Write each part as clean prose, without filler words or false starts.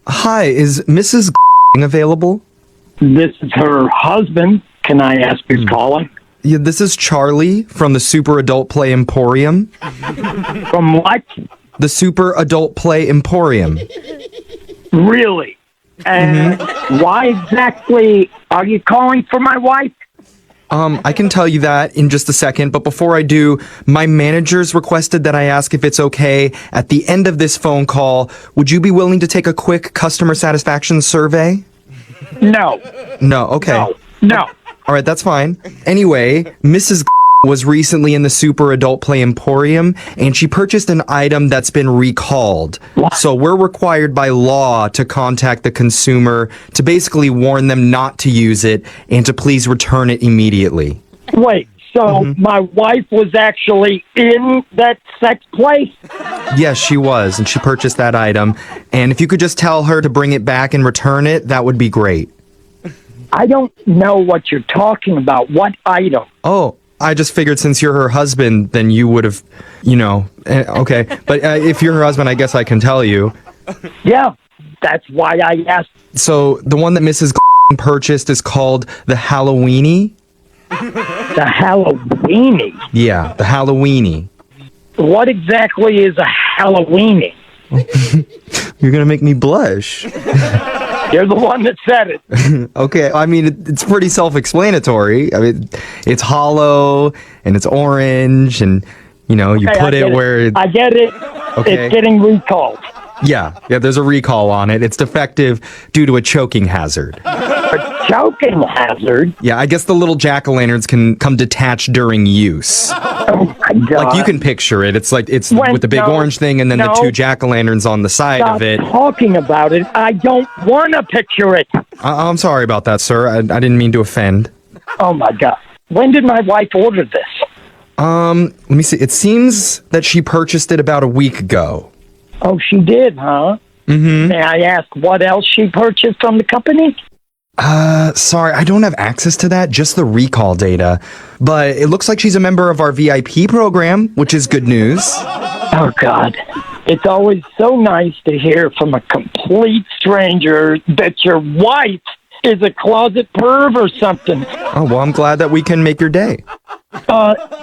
Hi, is Mrs. available? This is her husband. Can I ask who's calling? Yeah, this is Charlie from the Super Adult Play Emporium. From what? The Super Adult Play Emporium. Really? And why exactly are you calling for my wife? I can tell you that in just a second, but before I do, my managers requested that I ask if it's okay at the end of this phone call, would you be willing to take a quick customer satisfaction survey? No. No, okay. No. All right, that's fine. Anyway, Mrs. was recently in the Super Adult Play Emporium, and she purchased an item that's been recalled. What? So we're required by law to contact the consumer to basically warn them not to use it and to please return it immediately. Wait, so my wife was actually in that sex place? Yes, she was, and she purchased that item. And if you could just tell her to bring it back and return it, that would be great. I don't know what you're talking about. What item? Oh, I just figured since you're her husband, then you would have, okay. But if you're her husband, I guess I can tell you. Yeah, that's why I asked. So the one that Mrs. purchased is called the Halloweenie. The Halloweenie? Yeah, the Halloweenie. What exactly is a Halloweenie? You're going to make me blush. You're the one that said it. Okay, I mean, it's pretty self-explanatory. I mean, it's hollow, and it's orange, and, you put it where... I get it. Okay. It's getting recalled. Yeah, there's a recall on it. It's defective due to a choking hazard. A choking hazard? Yeah, I guess the little jack-o'-lanterns can come detached during use. Oh, my God. Like, you can picture it. It's with the big orange thing and then the two jack-o'-lanterns on the side of it. Stop talking about it. I don't want to picture it. I'm sorry about that, sir. I didn't mean to offend. Oh, my God. When did my wife order this? Let me see. It seems that she purchased it about a week ago. Oh, she did, huh? Mm-hmm. May I ask what else she purchased from the company? Sorry, I don't have access to that, just the recall data. But it looks like she's a member of our VIP program, which is good news. Oh, God. It's always so nice to hear from a complete stranger that your wife is a closet perv or something. Oh, well, I'm glad that we can make your day.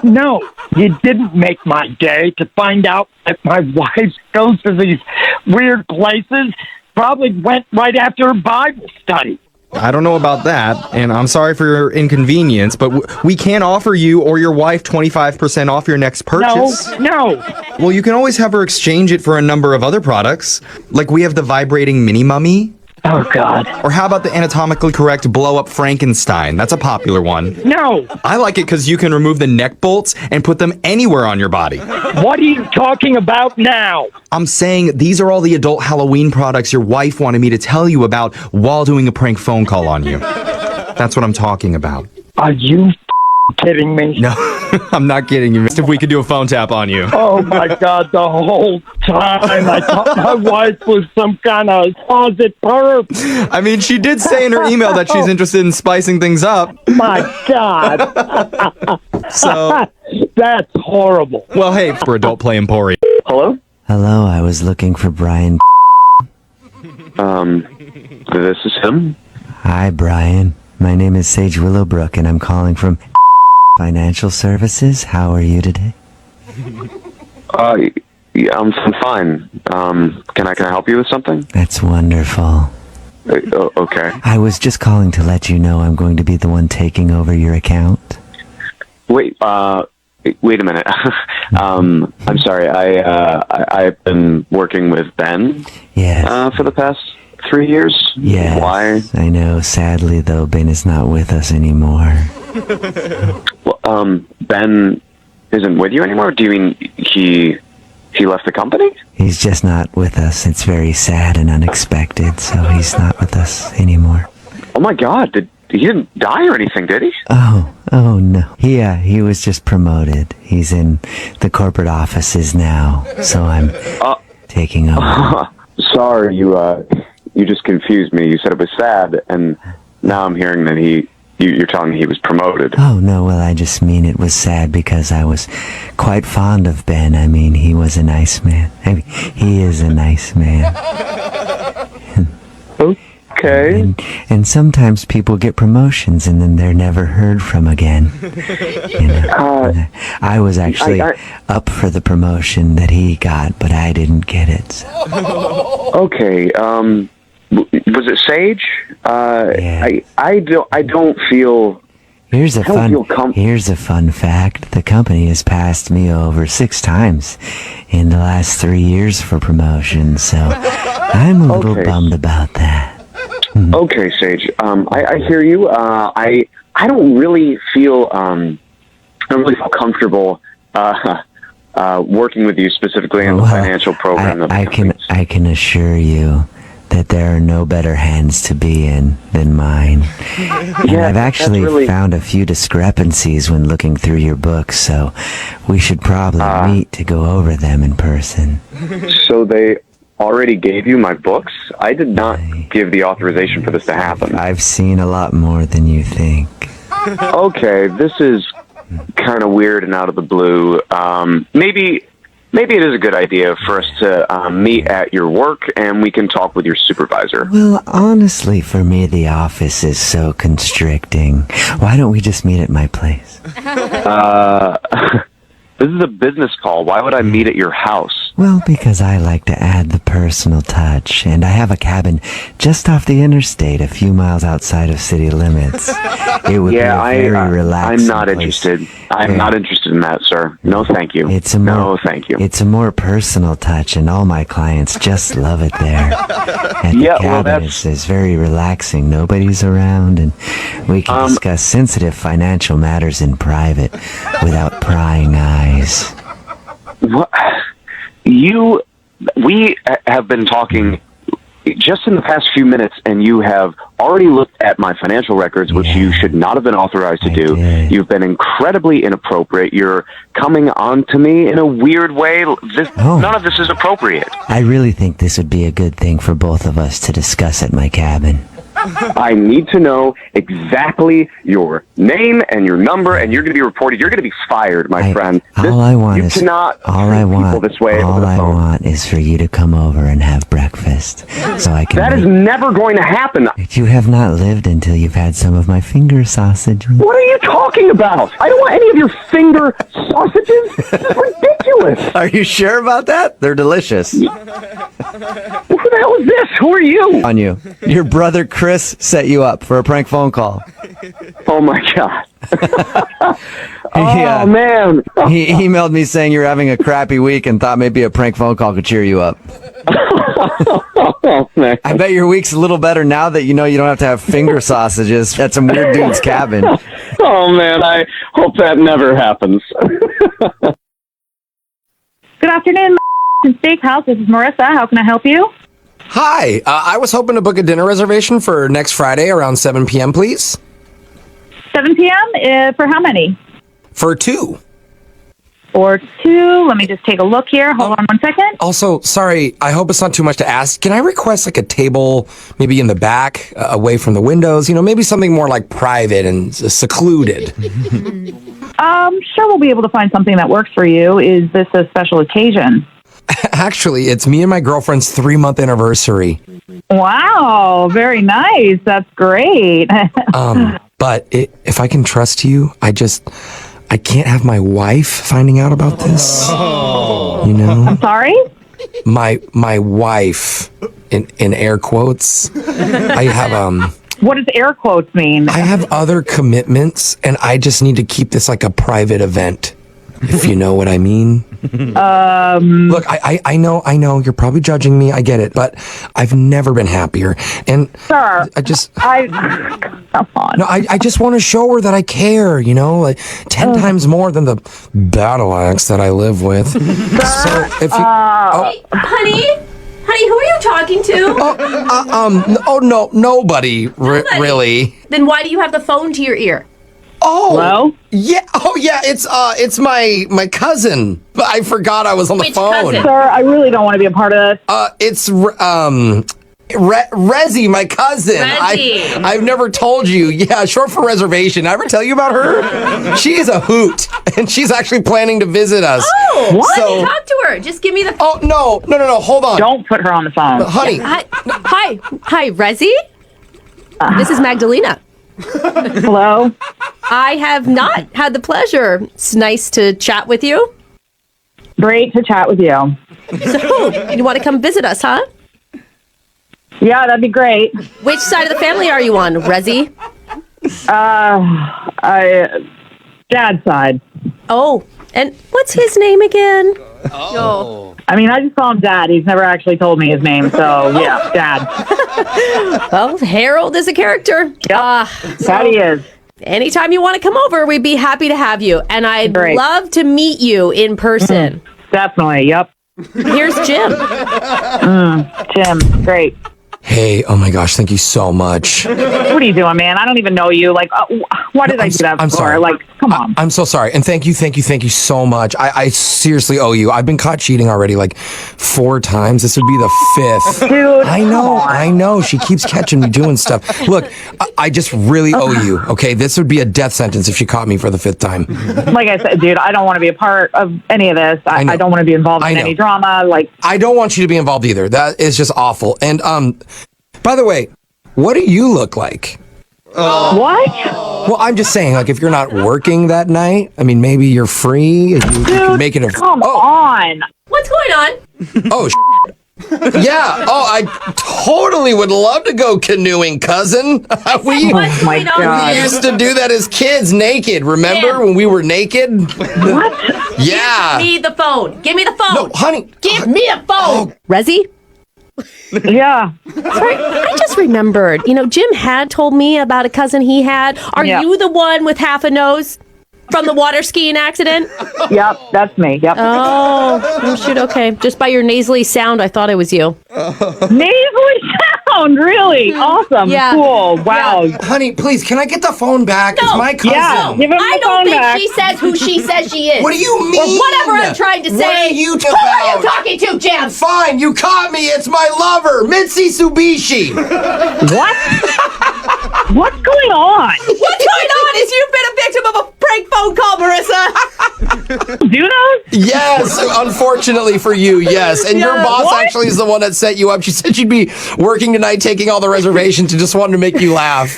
No, you didn't make my day to find out that my wife goes to these weird places. Probably went right after her Bible study. I don't know about that, and I'm sorry for your inconvenience, but we can offer you or your wife 25% off your next purchase. No. Well, you can always have her exchange it for a number of other products. Like we have the vibrating mini mummy. Oh, God. Or how about the anatomically correct blow-up Frankenstein? That's a popular one. No. I like it because you can remove the neck bolts and put them anywhere on your body. What are you talking about now? I'm saying these are all the adult Halloween products your wife wanted me to tell you about while doing a prank phone call on you. That's what I'm talking about. Are you kidding me? No, I'm not kidding you. If we could do a phone tap on you. Oh, my God, the whole time I thought my wife was some kind of closet perv. I mean, she did say in her email that she's interested in spicing things up. My God. So, that's horrible. Well, hey, for Adult Play Emporium. Hello? Hello, I was looking for Brian. This is him. Hi, Brian. My name is Sage Willowbrook, and I'm calling from Financial Services. How are you today? Yeah, I'm fine. Can I help you with something? That's wonderful. Okay. I was just calling to let you know I'm going to be the one taking over your account. Wait a minute. I'm sorry. I've been working with Ben. Yes. For the past 3 years. Yes. Why? I know. Sadly, though, Ben is not with us anymore. Well, Ben isn't with you anymore? Do you mean he left the company? He's just not with us. It's very sad and unexpected, so he's not with us anymore. Oh my God! He didn't die or anything, did he? Oh no. He was just promoted. He's in the corporate offices now, so I'm taking over. Sorry, you just confused me. You said it was sad, and now I'm hearing that you're telling me he was promoted. Oh, no, well, I just mean it was sad because I was quite fond of Ben. I mean, he was a nice man. I mean, he is a nice man. Okay. And sometimes people get promotions and then they're never heard from again. You know? I was actually up for the promotion that he got, but I didn't get it. So. Okay. Was it Sage? Yeah. I don't feel. Here's a I don't feel here's a fun fact. The company has passed me over 6 times in the last 3 years for promotion, so I'm a little bummed about that. Okay, Sage. I hear you. I don't really feel comfortable working with you specifically in the financial program. I can assure you that there are no better hands to be in than mine. And I've actually found a few discrepancies when looking through your books, so we should probably meet to go over them in person. So they already gave you my books? I did not give the authorization for this to happen. I've seen a lot more than you think. Okay, this is kind of weird and out of the blue. Maybe it is a good idea for us to meet at your work and we can talk with your supervisor. Well, honestly, for me, the office is so constricting. Why don't we just meet at my place? This is a business call. Why would I meet at your house? Well, because I like to add the personal touch, and I have a cabin just off the interstate, a few miles outside of city limits. It would be a very relaxing I'm not interested. I'm not interested in that, sir. No, thank you. No, thank you. It's a more personal touch, and all my clients just love it there. And the cabin is very relaxing. Nobody's around, and we can discuss sensitive financial matters in private without prying eyes. What? We have been talking just in the past few minutes, and you have already looked at my financial records, which you should not have been authorized to do. You've been incredibly inappropriate. You're coming on to me in a weird way. None of this is appropriate. I really think this would be a good thing for both of us to discuss at my cabin. I need to know exactly your name and your number, and you're going to be reported. You're going to be fired, my friend. All I want is for you to come over and have breakfast, so I can. That is never going to happen. You have not lived until you've had some of my finger sausages. What are you talking about? I don't want any of your finger sausages. This is ridiculous. Are you sure about that? They're delicious. Who the hell is this? Who are you? On you. Your brother Chris set you up for a prank phone call. Oh my God. Oh man. He emailed me saying you're having a crappy week and thought maybe a prank phone call could cheer you up. Oh, man. I bet your week's a little better now that you know you don't have to have finger sausages at some weird dude's cabin. Oh man, I hope that never happens. Good afternoon, Steakhouse. This is Marissa. How can I help you? Hi, I was hoping to book a dinner reservation for next Friday around 7 p.m., please. 7 p.m. For how many? For 2. For 2. Let me just take a look here. Hold on 1 second. Also, sorry, I hope it's not too much to ask. Can I request like a table maybe in the back, away from the windows? You know, maybe something more like private and secluded. Sure, we'll be able to find something that works for you. Is this a special occasion? Actually, it's me and my girlfriend's 3-month anniversary. Wow, very nice. That's great. But if I can trust you, I can't have my wife finding out about this. Oh. You know? I'm sorry? My wife, in air quotes. I have, What does air quotes mean? I have other commitments, and I just need to keep this like a private event, if you know what I mean. Look, I know you're probably judging me. I get it, but I've never been happier. And sir, come on. No, I just want to show her that I care, you know, like 10 times more than the battle axe that I live with. So if you, Hey, honey, who are you talking to? Nobody. Really. Then why do you have the phone to your ear? Oh, hello? Yeah. Oh, yeah. It's my cousin. I forgot I was on the phone. Cousin? Sir, I really don't want to be a part of this. It's Rezi, my cousin. Rezi. I've never told you. Yeah, short for reservation. I ever tell you about her? She is a hoot, and she's actually planning to visit us. Oh, what? So, talk to her. Just give me the. Oh no! Hold on. Don't put her on the phone. Honey. Hi, Rezi. This is Magdalena. Hello? I have not had the pleasure. It's nice to chat with you. Great to chat with you. So, you want to come visit us, huh? Yeah, that'd be great. Which side of the family are you on, Resi? Dad's side. Oh, and what's his name again? Oh. I mean, I just call him Dad. He's never actually told me his name, so yeah, Dad. Well, Harold is a character. Yep. That he is. Anytime you want to come over, we'd be happy to have you. And I'd Great. love to meet you in person. Definitely, yep. Here's Jim. Jim, great. Hey, oh my gosh, thank you so much. What are you doing, man? I don't even know you. Like, why did I do that I'm for? sorry. Like, come on. I'm so sorry. And thank you so much. I seriously owe you. I've been caught cheating already like 4 times. This would be the 5th. Dude, I know. She keeps catching me doing stuff. Look, I just really owe you, okay? This would be a death sentence if she caught me for the 5th time. Like I said, dude, I don't want to be a part of any of this. I don't want to be involved in any drama. Like, I don't want you to be involved either. That is just awful. And by the way, what do you look like? what? Well, I'm just saying, like, if you're not working that night, I mean, maybe you're free. You can make it a. Come on. What's going on? Oh, yeah. Oh, I totally would love to go canoeing, cousin. we What's my going on? God. we used to do that as kids, naked. Remember Man. when we were naked? What? Yeah. Give me the phone. Give me the phone. No, honey. Give me a phone. Resi? Yeah. Sorry, I just remembered. You know, Jim had told me about a cousin he had. Are Yeah. you the one with half a nose from the water skiing accident? Yep, that's me. Yep. Oh shoot, okay. Just by your nasally sound, I thought it was you. Nasally sound, really? Awesome. Yeah. Cool. Wow. Honey, please, can I get the phone back? It's my cousin. Yeah. Give him I the don't phone think back. she says who she says she is. What do you mean? Or whatever I'm trying to say. What are you Who are you talking to, Jim? Fine, you caught me. It's my lover, Mitzi Subishi. What? What's going on? What's going on is you've been a victim of a prank phone call, Marissa. Do those? Yes, unfortunately for you, yes. And your Yeah. boss What? actually is the one that set you up. She said she'd be working tonight, taking all the reservations, and just wanted to make you laugh.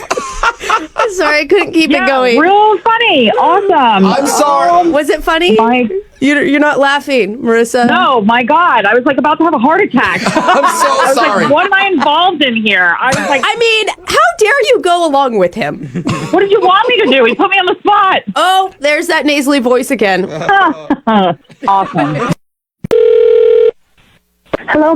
I'm sorry, I couldn't keep it going. Real funny. Awesome. I'm sorry. Was it funny? You're not laughing, Marissa. No, my God. I was like about to have a heart attack. I'm I so was sorry. like, what am I involved in here? I was like, I mean, how dare you go along with him? what did you want me to do? He put me on the spot. Oh, there's that nasally voice again. Awesome. Hello,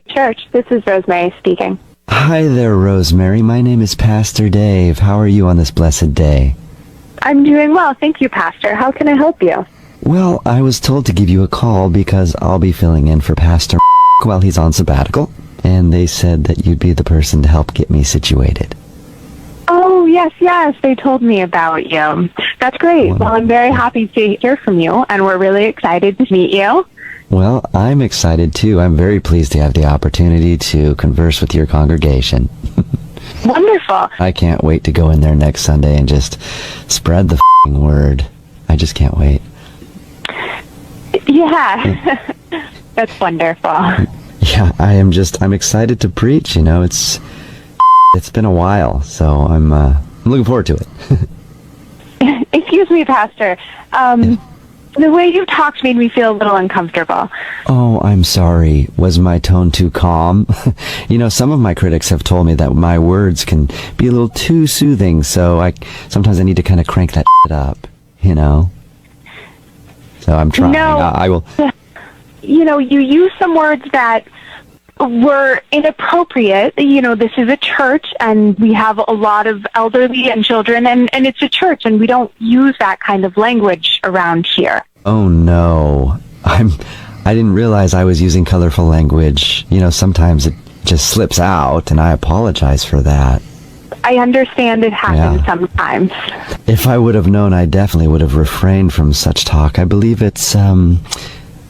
Church. This is Rosemary speaking. Hi there, Rosemary. My name is Pastor Dave. How are you on this blessed day? I'm doing well. Thank you, Pastor. How can I help you? Well, I was told to give you a call because I'll be filling in for Pastor while he's on sabbatical, and they said that you'd be the person to help get me situated. Oh, yes. They told me about you. That's great. Well, I'm very happy to hear from you, and we're really excited to meet you. Well, I'm excited too. I'm very pleased to have the opportunity to converse with your congregation. Wonderful. I can't wait to go in there next Sunday and just spread the word. I just can't wait. Yeah. That's wonderful. Yeah, I'm excited to preach, you know. It's been a while, so I'm looking forward to it. Excuse me, Pastor. The way you talked made me feel a little uncomfortable. Oh, I'm sorry. Was my tone too calm? You know, some of my critics have told me that my words can be a little too soothing, so sometimes I need to kind of crank that up, you know? So I'm trying. No. I will. You know, you use some words that were inappropriate. You know, this is a church, and we have a lot of elderly and children, and it's a church, and we don't use that kind of language around here. Oh no. I didn't realize I was using colorful language. You know, sometimes it just slips out, and I apologize for that. I understand it happens sometimes. If I would have known, I definitely would have refrained from such talk. I believe it's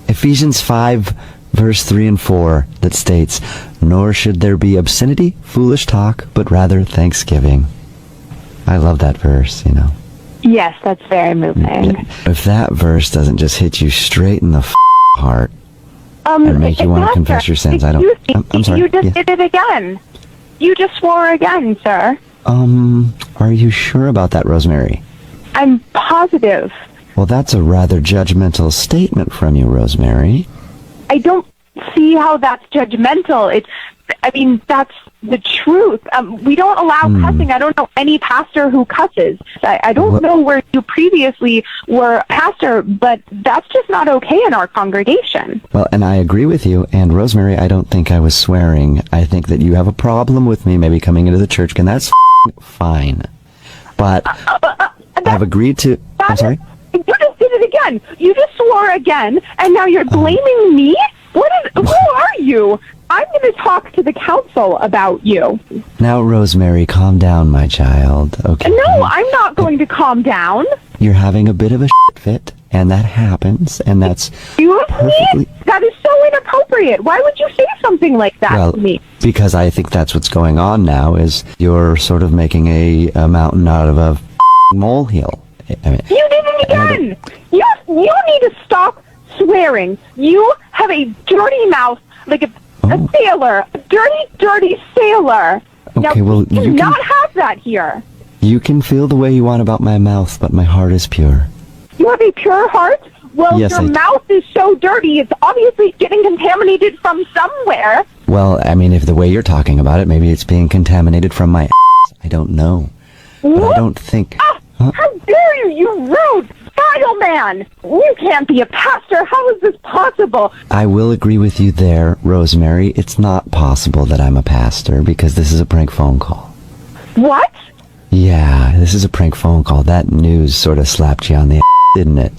Ephesians 5, verse 3 and 4, that states, "Nor should there be obscenity, foolish talk, but rather thanksgiving." I love that verse, you know. Yes, that's very moving. If that verse doesn't just hit you straight in the heart and make you want to confess your sins, I don't... I'm sorry. You just did it again. You just swore again, sir. Are you sure about that, Rosemary? I'm positive. Well, that's a rather judgmental statement from you, Rosemary. I don't see how that's judgmental. That's the truth. We don't allow cussing. I don't know any pastor who cusses. I don't know where you previously were a pastor, but that's just not okay in our congregation. Well, and I agree with you. And Rosemary, I don't think I was swearing. I think that you have a problem with me maybe coming into the church, and that's fine. But I've agreed to... I'm sorry? You just did it again. You just swore again, and now you're blaming me? Who are you? I'm going to talk to the council about you. Now, Rosemary, calm down, my child, okay? No, I'm not going to calm down. You're having a bit of a fit, and that happens, and that's perfectly... That is so inappropriate. Why would you say something like that to me? Because I think that's what's going on now, is you're sort of making a mountain out of a molehill. I mean, you did it again! You need to stop swearing. You have a dirty mouth, like a sailor. A dirty sailor. Okay, now, well, you cannot have that here. You can feel the way you want about my mouth, but my heart is pure. You have a pure heart? Well, yes, your mouth is so dirty, it's obviously getting contaminated from somewhere. Well, I mean, if the way you're talking about it, maybe it's being contaminated from my ass. I don't know. But I don't think... How dare you, you rude, vile man! You can't be a pastor. How is this possible? I will agree with you there, Rosemary. It's not possible that I'm a pastor because this is a prank phone call. What? Yeah, this is a prank phone call. That news sort of slapped you on the ass, didn't it?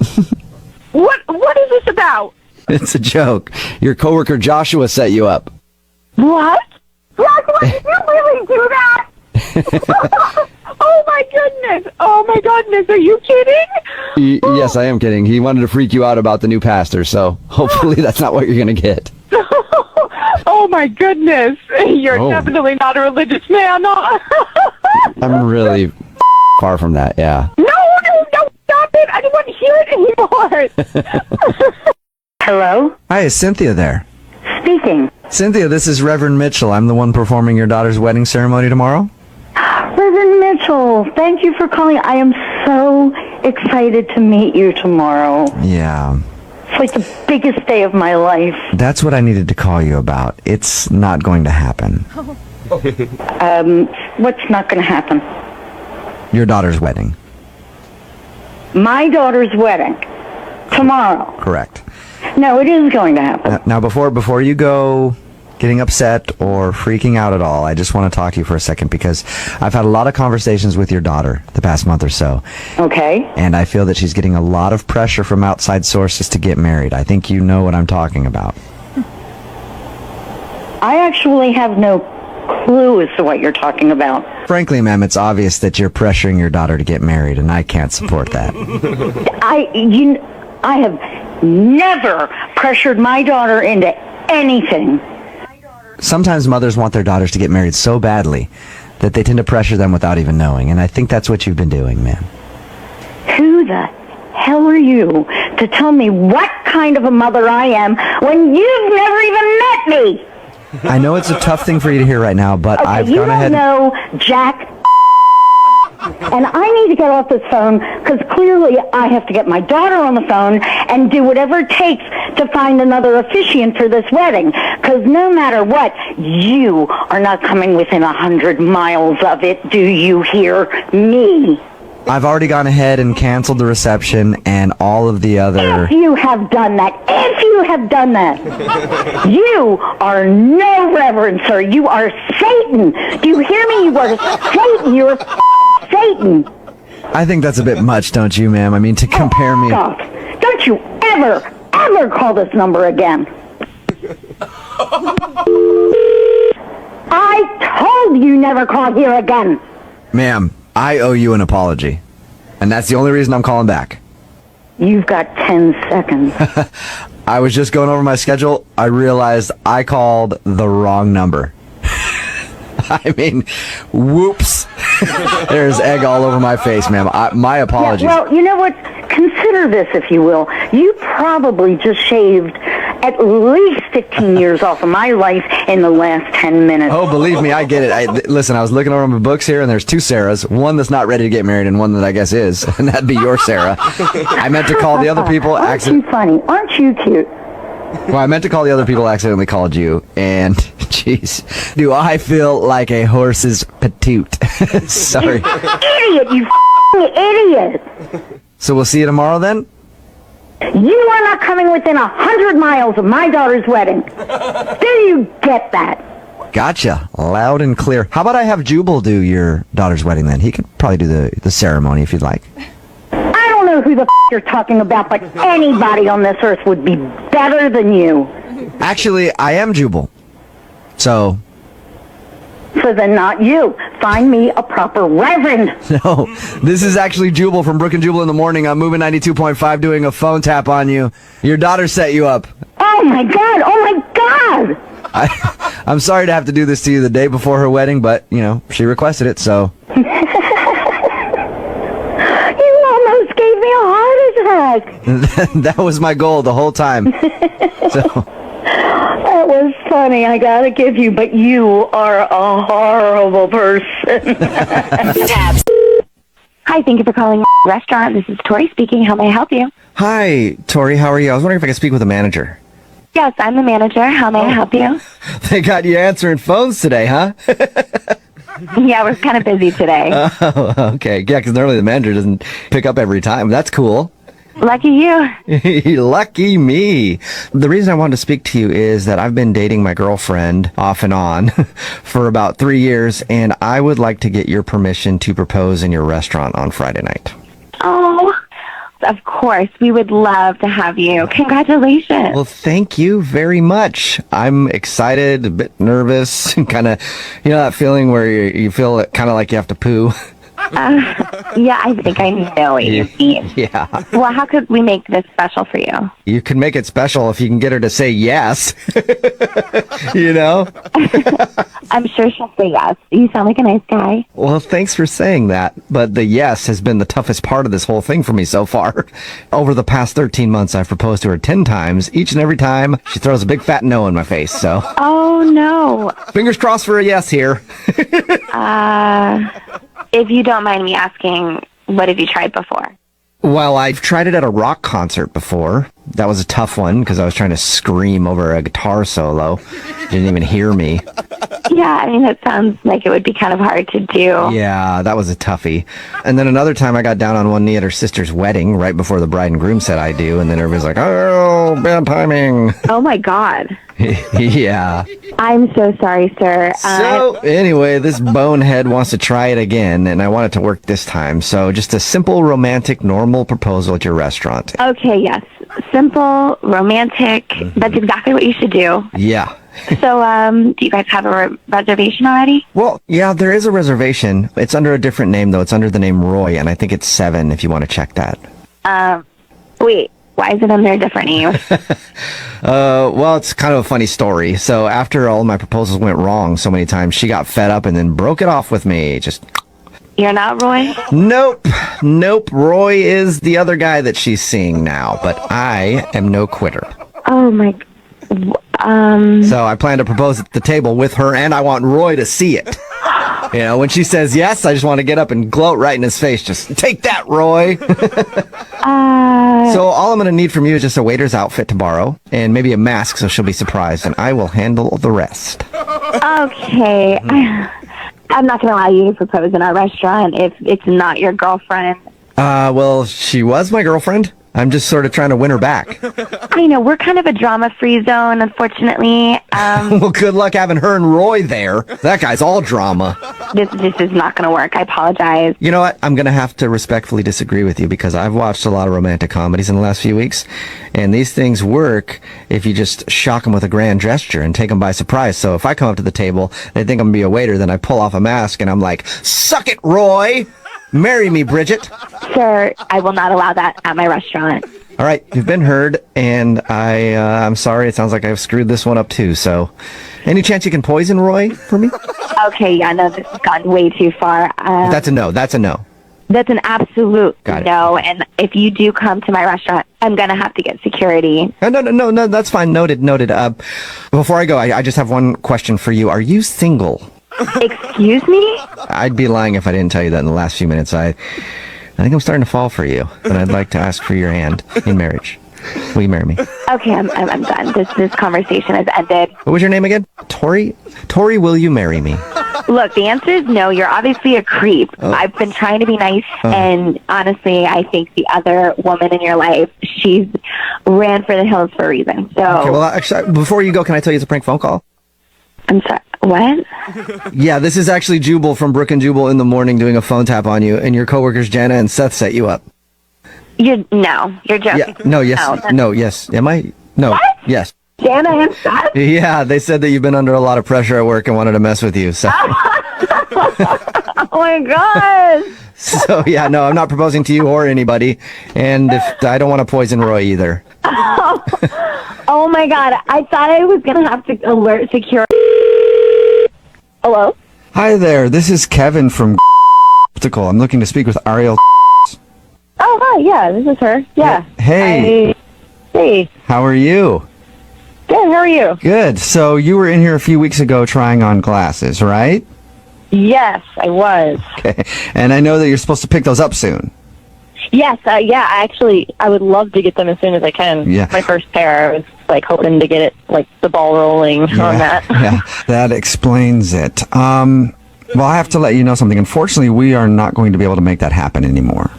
What is this about? It's a joke. Your coworker Joshua set you up. What? Joshua, did you really do that? Oh my goodness! Oh my goodness! Are you kidding? Yes, I am kidding. He wanted to freak you out about the new pastor, so hopefully that's not what you're going to get. Oh my goodness! You're definitely not a religious man. I'm really far from that, yeah. No, stop it! I don't want to hear it anymore. Hello? Hi, is Cynthia there? Speaking. Cynthia, this is Reverend Mitchell. I'm the one performing your daughter's wedding ceremony tomorrow. Reverend Mitchell, thank you for calling. I am so excited to meet you tomorrow. Yeah. It's like the biggest day of my life. That's what I needed to call you about. It's not going to happen. What's not going to happen? Your daughter's wedding. My daughter's wedding. Tomorrow. Correct. No, it is going to happen. Now, before you go getting upset or freaking out at all, I just want to talk to you for a second because I've had a lot of conversations with your daughter the past month or so. Okay. And I feel that she's getting a lot of pressure from outside sources to get married. I think you know what I'm talking about. I actually have no clue as to what you're talking about. Frankly, ma'am, it's obvious that you're pressuring your daughter to get married, and I can't support that. I have never pressured my daughter into anything. Sometimes mothers want their daughters to get married so badly that they tend to pressure them without even knowing, and I think that's what you've been doing, ma'am. Who the hell are you to tell me what kind of a mother I am when you've never even met me? I know it's a tough thing for you to hear right now, but I've gone ahead... You don't know Jack. And I need to get off this phone because clearly I have to get my daughter on the phone and do whatever it takes to find another officiant for this wedding. Because no matter what, you are not coming within 100 miles of it. Do you hear me? I've already gone ahead and canceled the reception and all of the other... If you have done that, you are no reverend, sir. You are Satan. Do you hear me? You are Satan. You're Satan. I think that's a bit much, don't you, ma'am? I mean, to compare me... Stop. Don't you ever call this number again. I told you never call here again. Ma'am, I owe you an apology. And that's the only reason I'm calling back. You've got 10 seconds. I was just going over my schedule. I realized I called the wrong number. I mean, whoops. There's egg all over my face, ma'am. My apologies. Yeah, well, you know what? Consider this, if you will. You probably just shaved at least 15 years off of my life in the last 10 minutes. Oh, believe me, I get it. Listen, I was looking over my books here, and there's two Sarahs. One that's not ready to get married, and one that I guess is, and that'd be your Sarah. I meant to call the other people. Aren't you funny? Aren't you cute? Well, I meant to call the other people, accidentally called you, and jeez, do I feel like a horse's patoot. Sorry. Idiot, you idiot. So we'll see you tomorrow then? You are not coming within 100 miles of my daughter's wedding. Do you get that? Gotcha. Loud and clear. How about I have Jubal do your daughter's wedding then? He could probably do the ceremony if you'd like. I don't know who the you're talking about, but anybody on this earth would be better than you. Actually, I am Jubal. So then not you. Find me a proper reverend. No, this is actually Jubal from Brook and Jubal in the Morning. I'm moving 92.5 doing a phone tap on you. Your daughter set you up. Oh my God. Oh my God. I'm sorry to have to do this to you the day before her wedding, but, you know, she requested it, so. You almost gave me a heart attack. That was my goal the whole time. So. That was funny, I gotta give you, but you are a horrible person. Hi, thank you for calling restaurant. This is Tori speaking. How may I help you? Hi, Tori. How are you? I was wondering if I could speak with a manager. Yes, I'm the manager. How may I help you? They got you answering phones today, huh? Yeah, we're kind of busy today. Oh, okay. Yeah, because normally the manager doesn't pick up every time. That's cool. Lucky you. Lucky me. The reason I wanted to speak to you is that I've been dating my girlfriend off and on for about 3 years, and I would like to get your permission to propose in your restaurant on Friday night. Oh, of course. We would love to have you. Congratulations. Well, thank you very much. I'm excited, a bit nervous, kind of, you know, that feeling where you feel kind of like you have to poo. Yeah, I think I know what you mean. Yeah. Well, how could we make this special for you? You can make it special if you can get her to say yes. You know? I'm sure she'll say yes. You sound like a nice guy. Well, thanks for saying that. But the yes has been the toughest part of this whole thing for me so far. Over the past 13 months, I've proposed to her 10 times. Each and every time, she throws a big fat no in my face, so. Oh, no. Fingers crossed for a yes here. If you don't mind me asking, what have you tried before? Well, I've tried it at a rock concert before. That was a tough one because I was trying to scream over a guitar solo. You didn't even hear me. Yeah, I mean, it sounds like it would be kind of hard to do. Yeah, that was a toughie. And then another time I got down on one knee at her sister's wedding right before the bride and groom said I do. And then everybody's like, oh, bad timing. Oh, my God. Yeah. I'm so sorry, sir. So, anyway, this bonehead wants to try it again, and I want it to work this time. So, just a simple, romantic, normal proposal at your restaurant. Okay, yes. Simple, romantic. That's exactly what you should do. Yeah. So, do you guys have a reservation already? Well, yeah, there is a reservation. It's under a different name, though. It's under the name Roy, and I think it's 7 if you want to check that. Wait. Why is it under a different name? Well, it's kind of a funny story. So after all my proposals went wrong so many times, she got fed up and then broke it off with me. Just. You're not Roy? Nope. Roy is the other guy that she's seeing now, but I am no quitter. Oh, my. So I plan to propose at the table with her, and I want Roy to see it. You know, when she says yes, I just want to get up and gloat right in his face. Just take that, Roy. So all I'm going to need from you is just a waiter's outfit to borrow and maybe a mask so she'll be surprised, and I will handle the rest. Okay. I'm not going to allow you to propose in our restaurant if it's not your girlfriend. Well, she was my girlfriend. I'm just sort of trying to win her back. I know, we're kind of a drama-free zone, unfortunately. Well, good luck having her and Roy there. That guy's all drama. This is not going to work. I apologize. You know what? I'm going to have to respectfully disagree with you because I've watched a lot of romantic comedies in the last few weeks, and these things work if you just shock them with a grand gesture and take them by surprise. So if I come up to the table, they think I'm going to be a waiter, then I pull off a mask and I'm like, suck it, Roy! Marry me, Bridget. Sir, I will not allow that at my restaurant. All right, you've been heard, and I'm sorry. It sounds like I've screwed this one up too. So, any chance you can poison Roy for me? Okay, yeah, no, this has gone way too far. That's a no. That's a no. That's an absolute Got it. no. And if you do come to my restaurant, I'm going to have to get security. No, that's fine. Noted. Before I go, I just have one question for you. Are you single? Excuse me? I'd be lying if I didn't tell you that in the last few minutes. I think I'm starting to fall for you, and I'd like to ask for your hand in marriage. Will you marry me? Okay, I'm done. This conversation has ended. What was your name again? Tori? Tori, will you marry me? Look, the answer is no. You're obviously a creep. I've been trying to be nice, and honestly, I think the other woman in your life, she's ran for the hills for a reason. So, Okay, well, actually, before you go, can I tell you it's a prank phone call? I'm sorry. What? Yeah, this is actually Jubal from Brook and Jubal in the Morning doing a phone tap on you, and your coworkers Jenna and Seth set you up. You're joking. Yeah, yes. Am I? No, What? yes. Jana and Seth? Yeah, they said that you've been under a lot of pressure at work and wanted to mess with you. So, Oh my god. so yeah, no, I'm not proposing to you or anybody, and if I don't want to poison Roy either. Oh my god. I thought I was going to have to alert security. Hello? Hi there, this is Kevin from Optical. I'm looking to speak with Ariel. Oh, hi. Yeah, this is her. Yeah. Hey, Hey. how are you? Good. How are you? Good. So you were in here a few weeks ago trying on glasses, right? Yes, I was. Okay. And I know that you're supposed to pick those up soon. Yes, I would love to get them as soon as I can. Yeah. My first pair, I was like hoping to get it, like the ball rolling on that. Yeah, that explains it. Well, I have to let you know something. Unfortunately, we are not going to be able to make that happen anymore.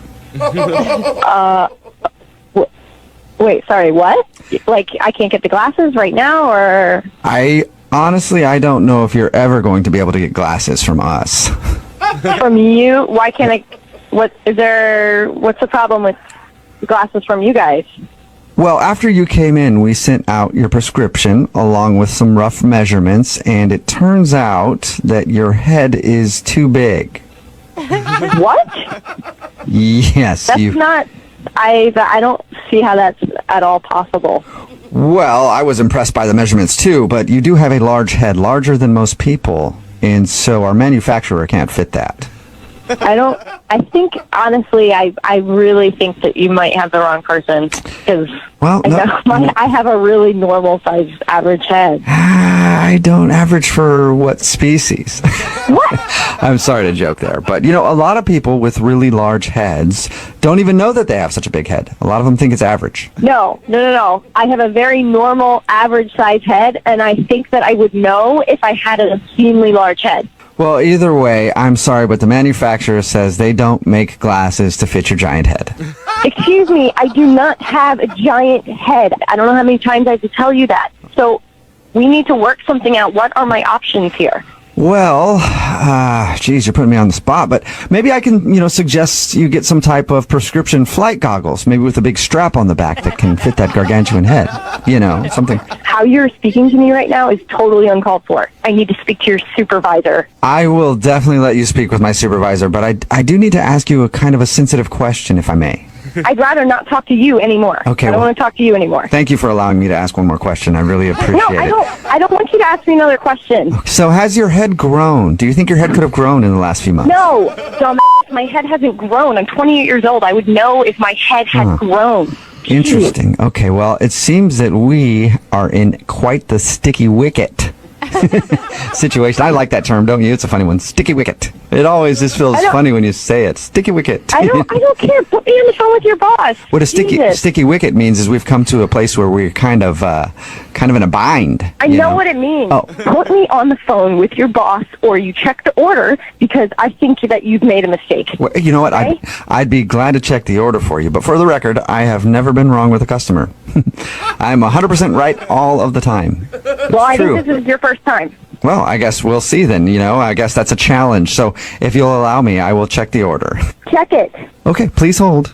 Wait, sorry, what? Like, I can't get the glasses right now, or? I don't know if you're ever going to be able to get glasses from us. From you? Why can't I? What's the problem with glasses from you guys? Well, after you came in, we sent out your prescription along with some rough measurements, and it turns out that your head is too big. What? Yes, That's not. I don't see how that's at all possible. Well, I was impressed by the measurements too, but you do have a large head, larger than most people, and so our manufacturer can't fit that. I think, honestly, I really think that you might have the wrong person, because I have a really normal sized average head. I don't average for what species? What? I'm sorry to joke there, but a lot of people with really large heads don't even know that they have such a big head. A lot of them think it's average. No. I have a very normal average size head, and I think that I would know if I had an obscenely large head. Well, either way, I'm sorry, but the manufacturer says they don't make glasses to fit your giant head. Excuse me, I do not have a giant head. I don't know how many times I have to tell you that. So we need to work something out. What are my options here? Well, geez, you're putting me on the spot, but maybe I can, suggest you get some type of prescription flight goggles, maybe with a big strap on the back that can fit that gargantuan head. Something. How you're speaking to me right now is totally uncalled for. I need to speak to your supervisor. I will definitely let you speak with my supervisor, but I do need to ask you a kind of a sensitive question, if I may. I'd rather not talk to you anymore. Okay, I don't want to talk to you anymore. Thank you for allowing me to ask one more question. I really appreciate it. I don't want you to ask me another question. So has your head grown? Do you think your head could have grown in the last few months? No, dumbass. My head hasn't grown. I'm 28 years old. I would know if my head had grown. Interesting. Okay, well, it seems that we are in quite the sticky wicket situation. I like that term, don't you? It's a funny one. Sticky wicket. It always just feels funny when you say it. Sticky wicket. I don't care. Put me on the phone with your boss. What a sticky wicket means is we've come to a place where we're kind of in a bind. I know what it means. Oh. Put me on the phone with your boss, or you check the order, because I think that you've made a mistake. Well, you know what? Okay? I'd be glad to check the order for you, but for the record, I have never been wrong with a customer. I'm 100% right all of the time. Well, I think this is your first time. Well, I guess we'll see then, I guess that's a challenge. So if you'll allow me, I will check the order. Check it. Okay, please hold.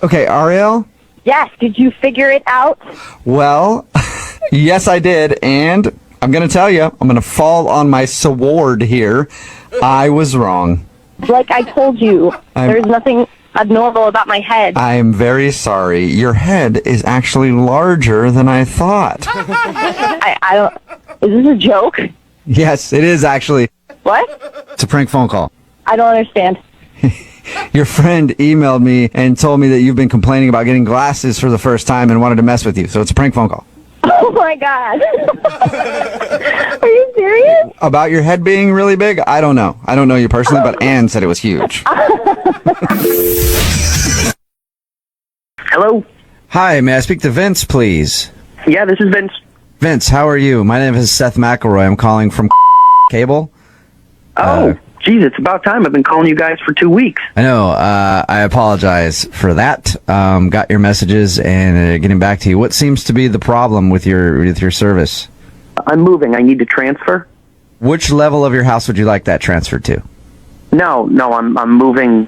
Okay, Ariel? Yes, did you figure it out? Well, yes, I did, and I'm going to tell you, I'm going to fall on my sword here. I was wrong. Like I told you, there's nothing abnormal about my head. I'm very sorry. Your head is actually larger than I thought. I don't... Is this a joke? Yes, it is actually. What? It's a prank phone call. I don't understand. Your friend emailed me and told me that you've been complaining about getting glasses for the first time and wanted to mess with you. So it's a prank phone call. Oh my God. Are you serious? About your head being really big? I don't know. I don't know you personally, but Anne said it was huge. Hello? Hi, may I speak to Vince, please? Yeah, this is Vince. Vince, how are you? My name is Seth McElroy. I'm calling from Cable. Oh, geez, it's about time. I've been calling you guys for 2 weeks. I know. I apologize for that. Got your messages and getting back to you. What seems to be the problem with your service? I'm moving. I need to transfer. Which level of your house would you like that transferred to? No, I'm moving,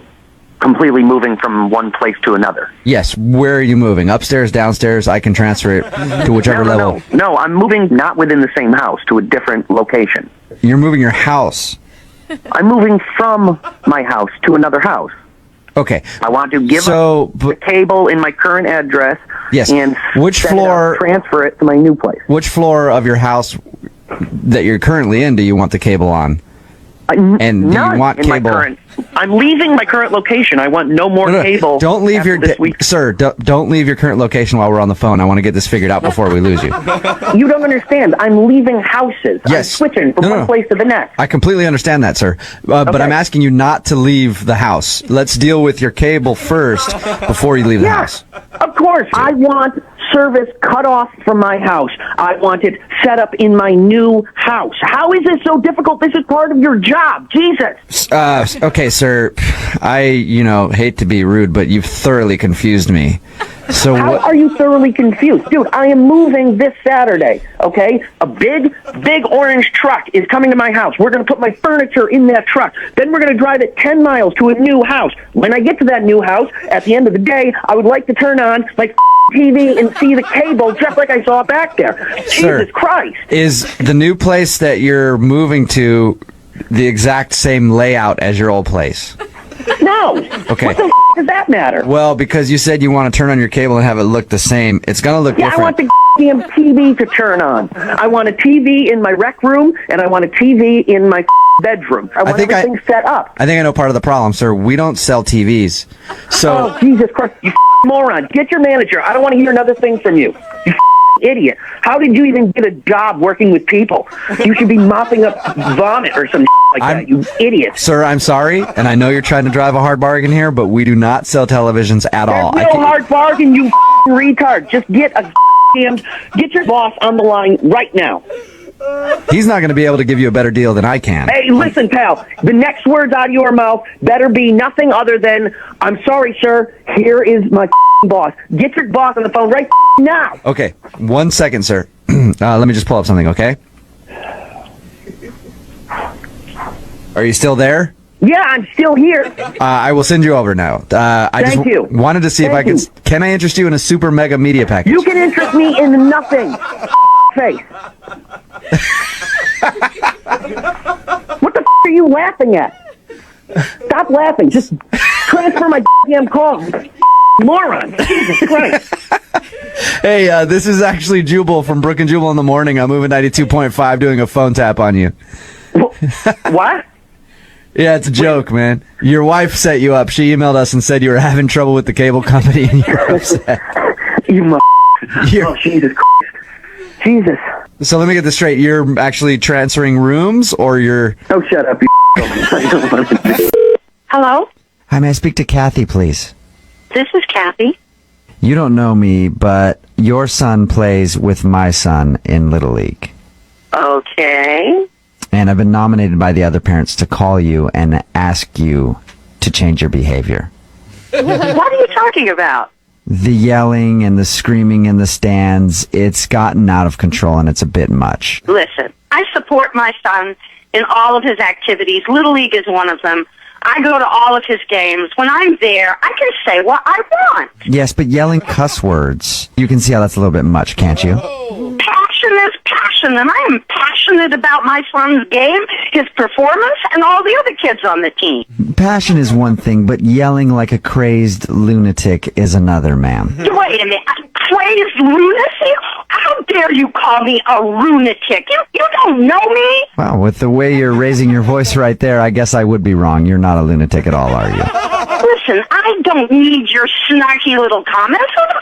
completely moving from one place to another. Yes. Where are you moving? Upstairs, downstairs? I can transfer it to whichever level. No, I'm moving not within the same house, to a different location. You're moving your house. I'm moving from my house to another house. Okay. I want to give up the cable in my current address. Yes. And which floor? Transfer it to my new place. Which floor of your house that you're currently in do you want the cable on? And do you want cable? I'm leaving my current location. I want no more cable. Don't leave your sir. Don't leave your current location while we're on the phone. I want to get this figured out before we lose you. You don't understand. I'm leaving houses. Yes. I'm switching from one place to the next. I completely understand that, sir. But I'm asking you not to leave the house. Let's deal with your cable first before you leave the house. Of course. I want service cut off from my house. I want it set up in my new house. How is this so difficult? This is part of your job. Jesus. Okay, sir. I, hate to be rude, but you've thoroughly confused me. So how are you thoroughly confused? Dude, I am moving this Saturday, okay? A big orange truck is coming to my house. We're going to put my furniture in that truck. Then we're going to drive it 10 miles to a new house. When I get to that new house, at the end of the day, I would like to turn on my TV and see the cable just like I saw back there. Sir, Jesus Christ. Is the new place that you're moving to the exact same layout as your old place? No. Okay. What the does that matter? Well, because you said you want to turn on your cable and have it look the same, it's going to look different. I want the damn TV to turn on. I want a TV in my rec room, and I want a TV in my bedroom. I want everything set up. I think I know part of the problem, sir. We don't sell TVs. So. Oh, Jesus Christ. You moron. Get your manager. I don't want to hear another thing from you. You idiot. How did you even get a job working with people? You should be mopping up vomit or some like that, you idiot. Sir, I'm sorry, and I know you're trying to drive a hard bargain here, but we do not sell televisions at all. There's no hard bargain, you retard. Just get your boss on the line right now. He's not going to be able to give you a better deal than I can. Hey, listen, pal. The next words out of your mouth better be nothing other than, I'm sorry, sir. Here is my boss. Get your boss on the phone right now. Okay. 1 second, sir. Let me just pull up something, okay? Are you still there? Yeah, I'm still here. I will send you over now. Thank you. Wanted to see if I can... Can I interest you in a super mega media package? You can interest me in nothing. Face. What the are you laughing at? Stop laughing. Just transfer my damn call. Moron. Jesus Christ. Hey, this is actually Jubal from Brook and Jubal in the Morning. I'm moving 92.5 doing a phone tap on you. What? Yeah, it's a joke, man. Your wife set you up. She emailed us and said you were having trouble with the cable company and you were upset. Oh, Jesus Christ. Jesus. So let me get this straight. You're actually transferring rooms, or you're... Oh, shut up, you Hello? Hi, may I speak to Kathy, please? This is Kathy. You don't know me, but your son plays with my son in Little League. Okay. And I've been nominated by the other parents to call you and ask you to change your behavior. What are you talking about? The yelling and the screaming in the stands, it's gotten out of control and it's a bit much. Listen, I support my son in all of his activities. Little League is one of them. I go to all of his games. When I'm there, I can say what I want. Yes, but yelling cuss words, you can see how that's a little bit much, can't you? Passion is passion, and I am passionate about my son's game, his performance, and all the other kids on the team. Passion is one thing, but yelling like a crazed lunatic is another, ma'am. Wait a minute. crazed lunacy? How dare you call me a lunatic? You don't know me. Well, with the way you're raising your voice right there, I guess I would be wrong. You're not a lunatic at all, are you? Listen, I don't need your snarky little comments. Who the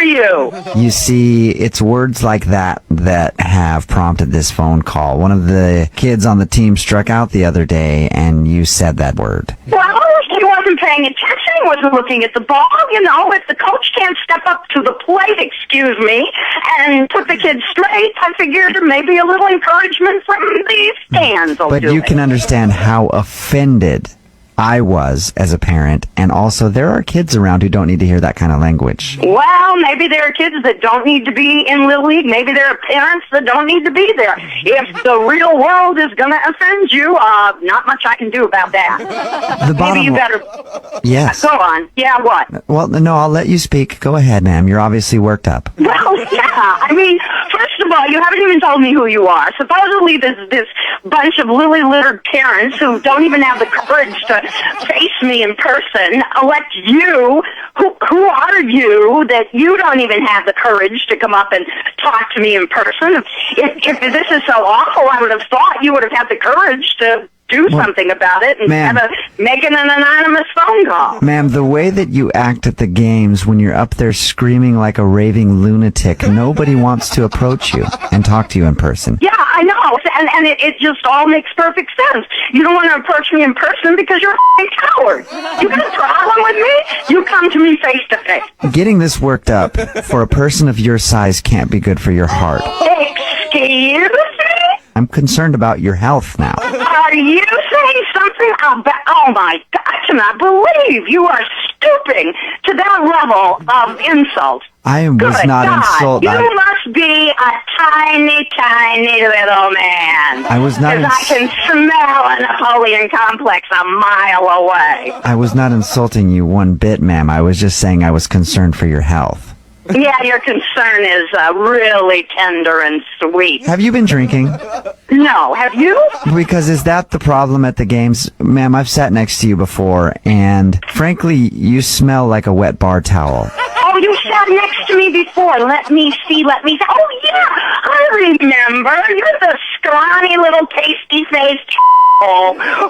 are you? You see, it's words like that that have prompted this phone call. One of the kids on the team struck out the other day, and you said that word. Well, he wasn't paying attention. He wasn't looking at the ball. You know, if the coach can't step up to the plate, excuse me, and put the kid straight, I figured maybe a little encouragement from the stands will But do you it. can understand how offended I was as a parent, and also there are kids around who don't need to hear that kind of language. Well, maybe there are kids that don't need to be in Little League. Maybe there are parents that don't need to be there. If the real world is going to offend you, not much I can do about that. The bottom Maybe you better... Yes. Go on. Yeah, what? Well, no, I'll let you speak. Go ahead, ma'am. You're obviously worked up. Well, yeah. I mean, first of all, you haven't even told me who you are. Supposedly there's this bunch of lily-littered parents who don't even have the courage to face me in person, elect you. Who are you that you don't even have the courage to come up and talk to me in person? If this is so awful, I would have thought you would have had the courage to do something about it instead of making an anonymous phone call. Ma'am, the way that you act at the games when you're up there screaming like a raving lunatic, nobody wants to approach you and talk to you in person. Yeah, I know, and it just all makes perfect sense. You don't want to approach me in person because you're a coward. You got a problem with me? You come to me face to face. Getting this worked up for a person of your size can't be good for your heart. Excuse me? I'm concerned about your health now. Are you saying something about... Oh, my God, I cannot believe you are stooping to that level of insult. I was Good not God, insulted. you must be a tiny, tiny little man. I was not Because I can smell a Napoleon complex a mile away. I was not insulting you one bit, ma'am. I was just saying I was concerned for your health. Yeah, your concern is really tender and sweet. Have you been drinking? No, have you? Because is that the problem at the games? Ma'am, I've sat next to you before, and frankly, you smell like a wet bar towel. Oh, you sat next to me before. Let me see. Oh, yeah, I remember. You're the scrawny little pasty-faced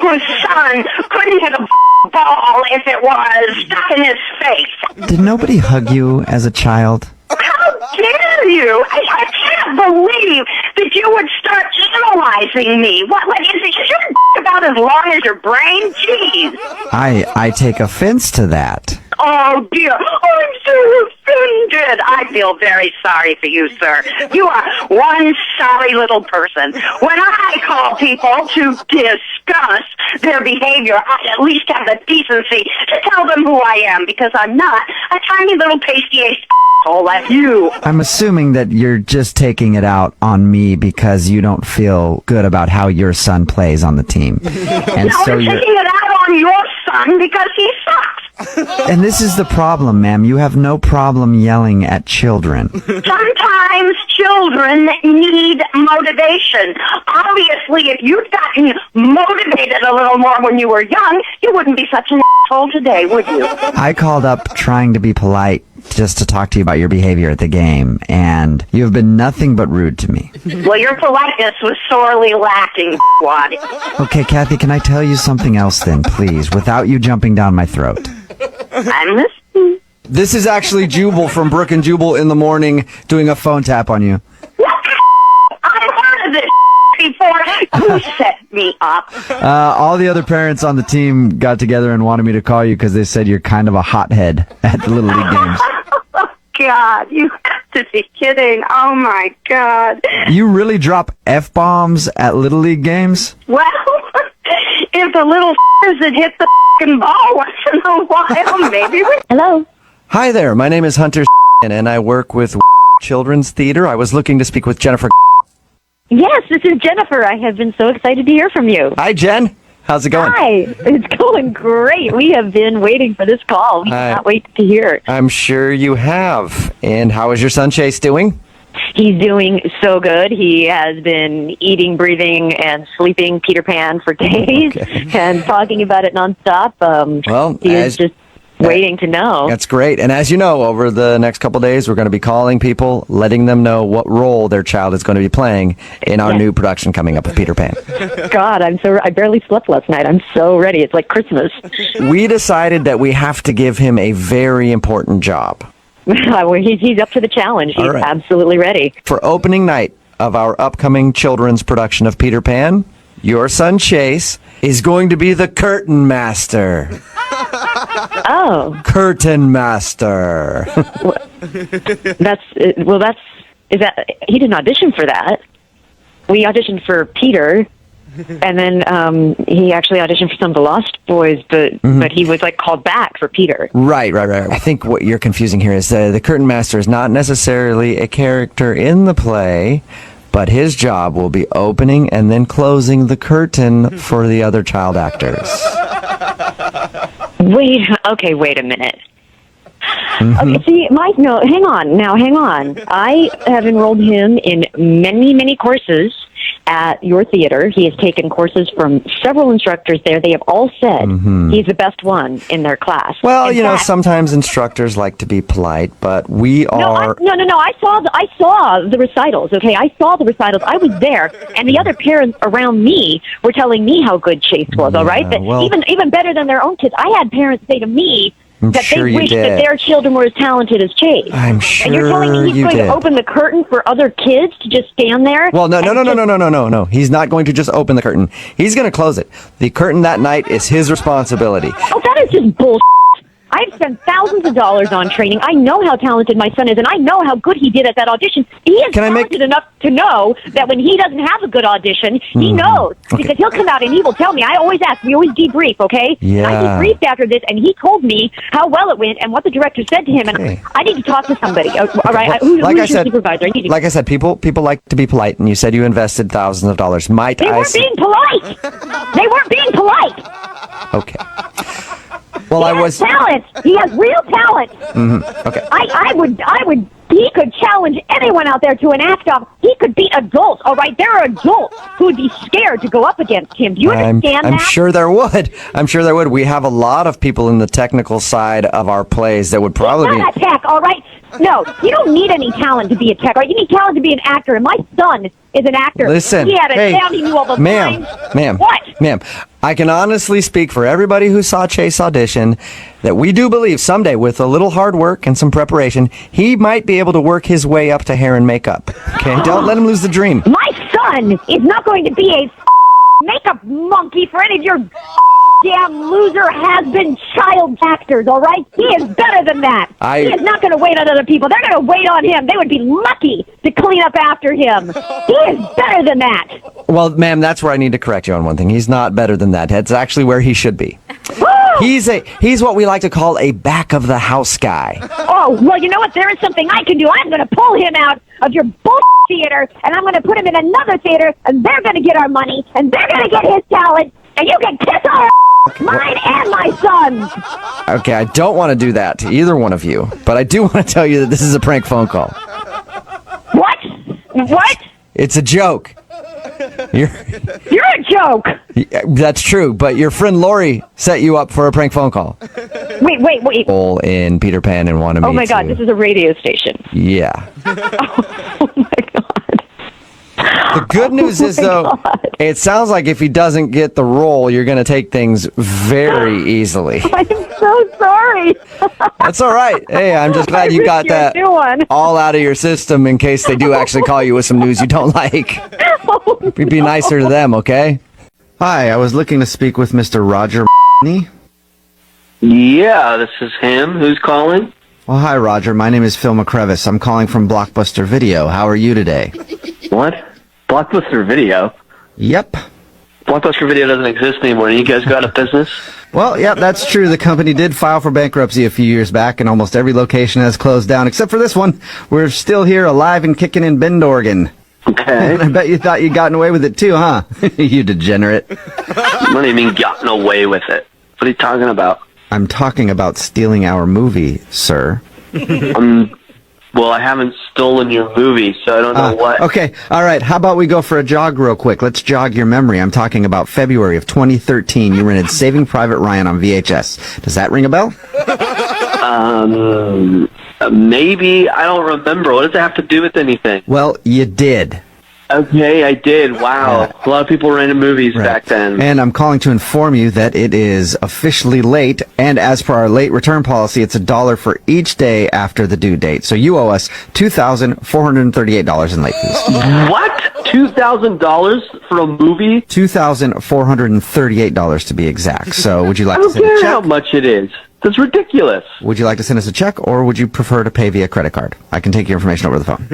whose son couldn't hit a ball if it was stuck in his face. Did nobody hug you as a child? How dare you? I can't believe that you would start analyzing me. What is it? Is your about as long as your brain? Jeez. I take offense to that. Oh, dear. I'm so offended. I feel very sorry for you, sir. You are one sorry little person. When I call people to discuss their behavior, I at least have the decency to tell them who I am, because I'm not a tiny little pasty-ace asshole like you. I'm assuming that you're just taking it out on me because you don't feel good about how your son plays on the team. And no, so I'm you're taking it out on your son because he sucks. And this is the problem, ma'am. You have no problem yelling at children. Sometimes children need motivation. Obviously, if you'd gotten motivated a little more when you were young, you wouldn't be such an asshole today, would you? I called up trying to be polite just to talk to you about your behavior at the game, and you have been nothing but rude to me. Well, your politeness was sorely lacking, Wad. Okay, Kathy, can I tell you something else then, please, without you jumping down my throat? I'm listening. This is actually Jubal from Brook and Jubal in the Morning doing a phone tap on you. What the I've heard of this before. Who set me up? All the other parents on the team got together and wanted me to call you because they said you're kind of a hothead at the Little League games. Oh, God, you have to be kidding. Oh, my God. You really drop F-bombs at Little League games? Well, if the little that hit the ball once in a while, maybe we... Hello. Hi there, my name is Hunter and I work with Children's Theater. I was looking to speak with Jennifer. Yes, this is Jennifer. I have been so excited to hear from you. Hi, Jen. How's it going? Hi. It's going great. We have been waiting for this call. We cannot wait to hear. I'm sure you have. And how is your son Chase doing? He's doing so good. He has been eating, breathing, and sleeping Peter Pan for days and talking about it nonstop. Well, he is just waiting to know. That's great. And as you know, over the next couple days, we're going to be calling people, letting them know what role their child is going to be playing in our new production coming up with Peter Pan. God, I barely slept last night. I'm so ready. It's like Christmas. We decided that we have to give him a very important job. Well, he's up to the challenge. He's absolutely ready. For opening night of our upcoming children's production of Peter Pan, your son Chase is going to be the curtain master. Oh. Curtain master. He didn't audition for that. We auditioned for Peter, and then he actually auditioned for some of the Lost Boys, but he was like called back for Peter. Right. I think what you're confusing here is the curtain master is not necessarily a character in the play, but his job will be opening and then closing the curtain for the other child actors. Wait a minute. Okay, see, Mike, no, hang on. I have enrolled him in many, many courses at your theater. He has taken courses from several instructors there. They have all said he's the best one in their class. Well, sometimes instructors like to be polite, but we are... No. I saw the recitals, okay? I saw the recitals. I was there, and the other parents around me were telling me how good Chase was, all right? That even better than their own kids. I had parents say to me, that sure they wish that their children were as talented as Chase. I'm sure and you're telling me he's going to open the curtain for other kids to just stand there? Well, no. He's not going to just open the curtain. He's going to close it. The curtain that night is his responsibility. Oh, that is just bullshit. I've spent thousands of dollars on training. I know how talented my son is, and I know how good he did at that audition. He is talented enough to know that when he doesn't have a good audition, he knows. Because he'll come out and he will tell me. I always ask. We always debrief, okay? Yeah. I debriefed after this, and he told me how well it went and what the director said to him. And I need to talk to somebody. All right? Who's your supervisor? Like I said, people like to be polite, and you said you invested thousands of dollars. They weren't being polite. They weren't being polite. Okay. Well, he has talent. He has real talent. Okay. I would. He could challenge anyone out there to an act-off. He could beat adults. All right, there are adults who would be scared to go up against him. Do you understand that? I'm sure there would. We have a lot of people in the technical side of our plays that would probably He's not a tech. All right. No, you don't need any talent to be a tech. Right? You need talent to be an actor. And my son is an actor. Listen, he had it down. He knew all the lines. Ma'am. What? Ma'am, I can honestly speak for everybody who saw Chase audition that we do believe someday, with a little hard work and some preparation, he might be able to work his way up to hair and makeup. Okay, don't let him lose the dream. My son is not going to be a makeup monkey for any of your damn loser has-been child actors, all right? He is better than that. He is not going to wait on other people. They're going to wait on him. They would be lucky to clean up after him. He is better than that. Well, ma'am, that's where I need to correct you on one thing. He's not better than that. That's actually where he should be. He's what we like to call a back-of-the-house guy. Oh, well, you know what? There is something I can do. I'm going to pull him out of your bullshit theater, and I'm going to put him in another theater, and they're going to get our money, and they're going to get his talent, and you can kiss our mine and my son's. Okay, I don't want to do that to either one of you, but I do want to tell you that this is a prank phone call. What? What? It's a joke. You're a joke. That's true, but your friend Lori set you up for a prank phone call. Wait. Role in Peter Pan and wanted me to... Oh my God, this is a radio station. Yeah. Oh my God. The good news is, though, it sounds like if he doesn't get the role, you're going to take things very easily. I'm so sorry. That's all right. Hey, I'm just glad you got that all out of your system in case they do actually call you with some news you don't like. Be nicer to them, okay? Hi, I was looking to speak with Mr. Roger. Yeah, this is him. Who's calling? Well, hi, Roger. My name is Phil McCrevis. I'm calling from Blockbuster Video. How are you today? What? Blockbuster Video? Yep. Blockbuster Video doesn't exist anymore. You guys go out of business? Well, yeah, that's true. The company did file for bankruptcy a few years back, and almost every location has closed down, except for this one. We're still here, alive and kicking in Bend, Oregon. Okay. I bet you thought you'd gotten away with it too, huh? You degenerate. What do you mean, gotten away with it? What are you talking about? I'm talking about stealing our movie, sir. Well, I haven't stolen your movie, so I don't know what. Okay, all right. How about we go for a jog real quick? Let's jog your memory. I'm talking about February of 2013. You rented Saving Private Ryan on VHS. Does that ring a bell? Maybe. I don't remember. What does it have to do with anything? Well, you did. Okay, I did. Wow. A lot of people rented movies back then. And I'm calling to inform you that it is officially late, and as per our late return policy, it's $1 for each day after the due date. So you owe us $2,438 in late fees. What? $2,000 for a movie? $2,438 to be exact. So would you like I to don't send a care check? how much it is. That's ridiculous. Would you like to send us a check, or would you prefer to pay via credit card? I can take your information over the phone.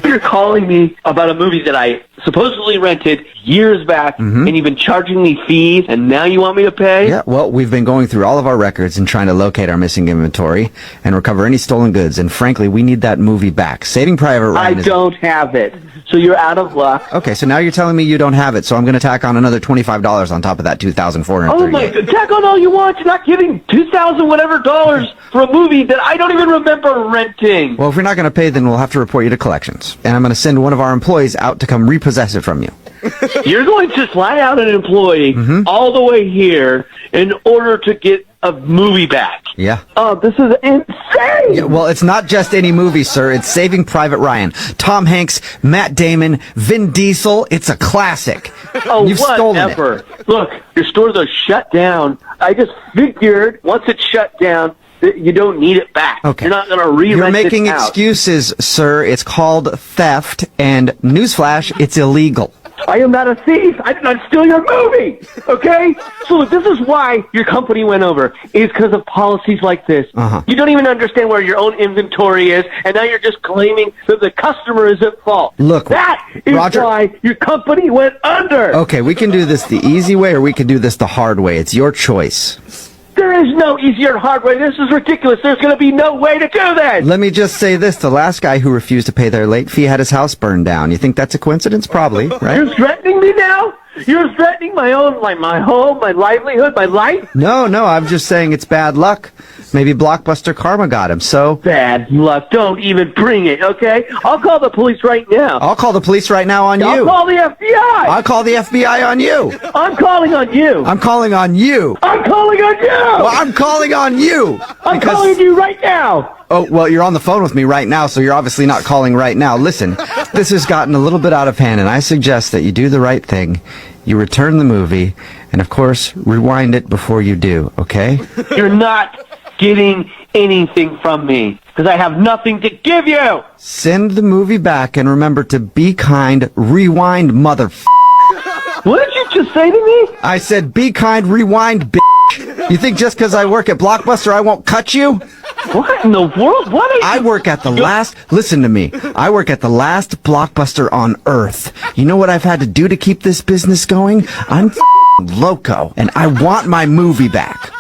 You're calling me about a movie that I supposedly rented years back, and you've been charging me fees, and now you want me to pay? Yeah, well, we've been going through all of our records and trying to locate our missing inventory and recover any stolen goods, and frankly, we need that movie back. Saving Private Ryan I don't have it, so you're out of luck. Okay, so now you're telling me you don't have it, so I'm going to tack on another $25 on top of that $2,438. Oh my God, tack on all you want. You're not giving $2,000 whatever dollars for a movie that I don't even remember renting. Well, if you're not going to pay, then we'll have to report you to collections. And I'm going to send one of our employees out to come repossess it from you. You're going to fly out an employee all the way here in order to get a movie back. Yeah. Oh, this is insane! Yeah, well, it's not just any movie, sir. It's Saving Private Ryan. Tom Hanks, Matt Damon, Vin Diesel. It's a classic. Oh, You've stolen it. Look, your stores are shut down. I just figured once it's shut down, you don't need it back. Okay. You're not going to re-rent You're making it out. excuses, sir. It's called theft, and newsflash, it's illegal. I am not a thief. I did not steal your movie. Okay? So look, this is why your company went over. Is because of policies like this. You don't even understand where your own inventory is, and now you're just claiming that the customer is at fault. Look, that is Roger, why your company went under. Okay, we can do this the easy way, or we can do this the hard way. It's your choice. There is no easier hard way. This is ridiculous. There's going to be no way to do this. Let me just say this. The last guy who refused to pay their late fee had his house burned down. You think that's a coincidence? Probably, right? You're threatening me now? You're threatening my own, my home, my livelihood, my life? No, I'm just saying it's bad luck. Maybe Blockbuster Karma got him, so... Bad luck. Don't even bring it, okay? I'll call the police right now. I'll call the police right now on you. I'll call the FBI. I'll call the FBI on you. I'm calling on you. I'm calling on you. I'm calling on you. Well, I'm calling on you. I'm calling you right now. Oh, well, you're on the phone with me right now, so you're obviously not calling right now. Listen, this has gotten a little bit out of hand, and I suggest that you do the right thing. You return the movie, and of course, rewind it before you do, okay? You're not getting anything from me, because I have nothing to give you. Send the movie back, and remember to be kind, rewind, What did you just say to me? I said be kind, rewind, bitch. You think just because I work at Blockbuster I won't cut you? What in the world? What are you... I work at the last... Listen to me. I work at the last Blockbuster on Earth. You know what I've had to do to keep this business going? I'm loco, and I want my movie back.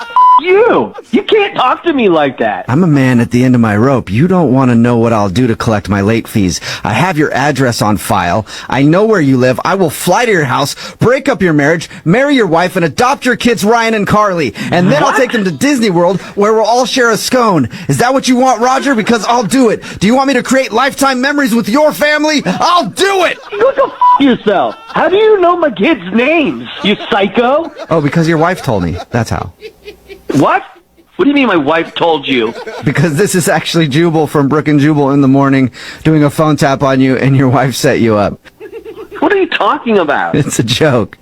You can't talk to me like that. I'm a man at the end of my rope. You don't want to know what I'll do to collect my late fees. I have your address on file. I know where you live. I will fly to your house, break up your marriage, marry your wife, and adopt your kids Ryan and Carly. And then I'll take them to Disney World, where we'll all share a scone. Is that what you want, Roger? Because I'll do it. Do you want me to create lifetime memories with your family? I'll do it! You go yourself. How do you know my kids' names, you psycho? Oh, because your wife told me. That's how. What? What do you mean my wife told you? Because this is actually Jubal from Brook and Jubal in the morning doing a phone tap on you, and your wife set you up. What are you talking about? It's a joke.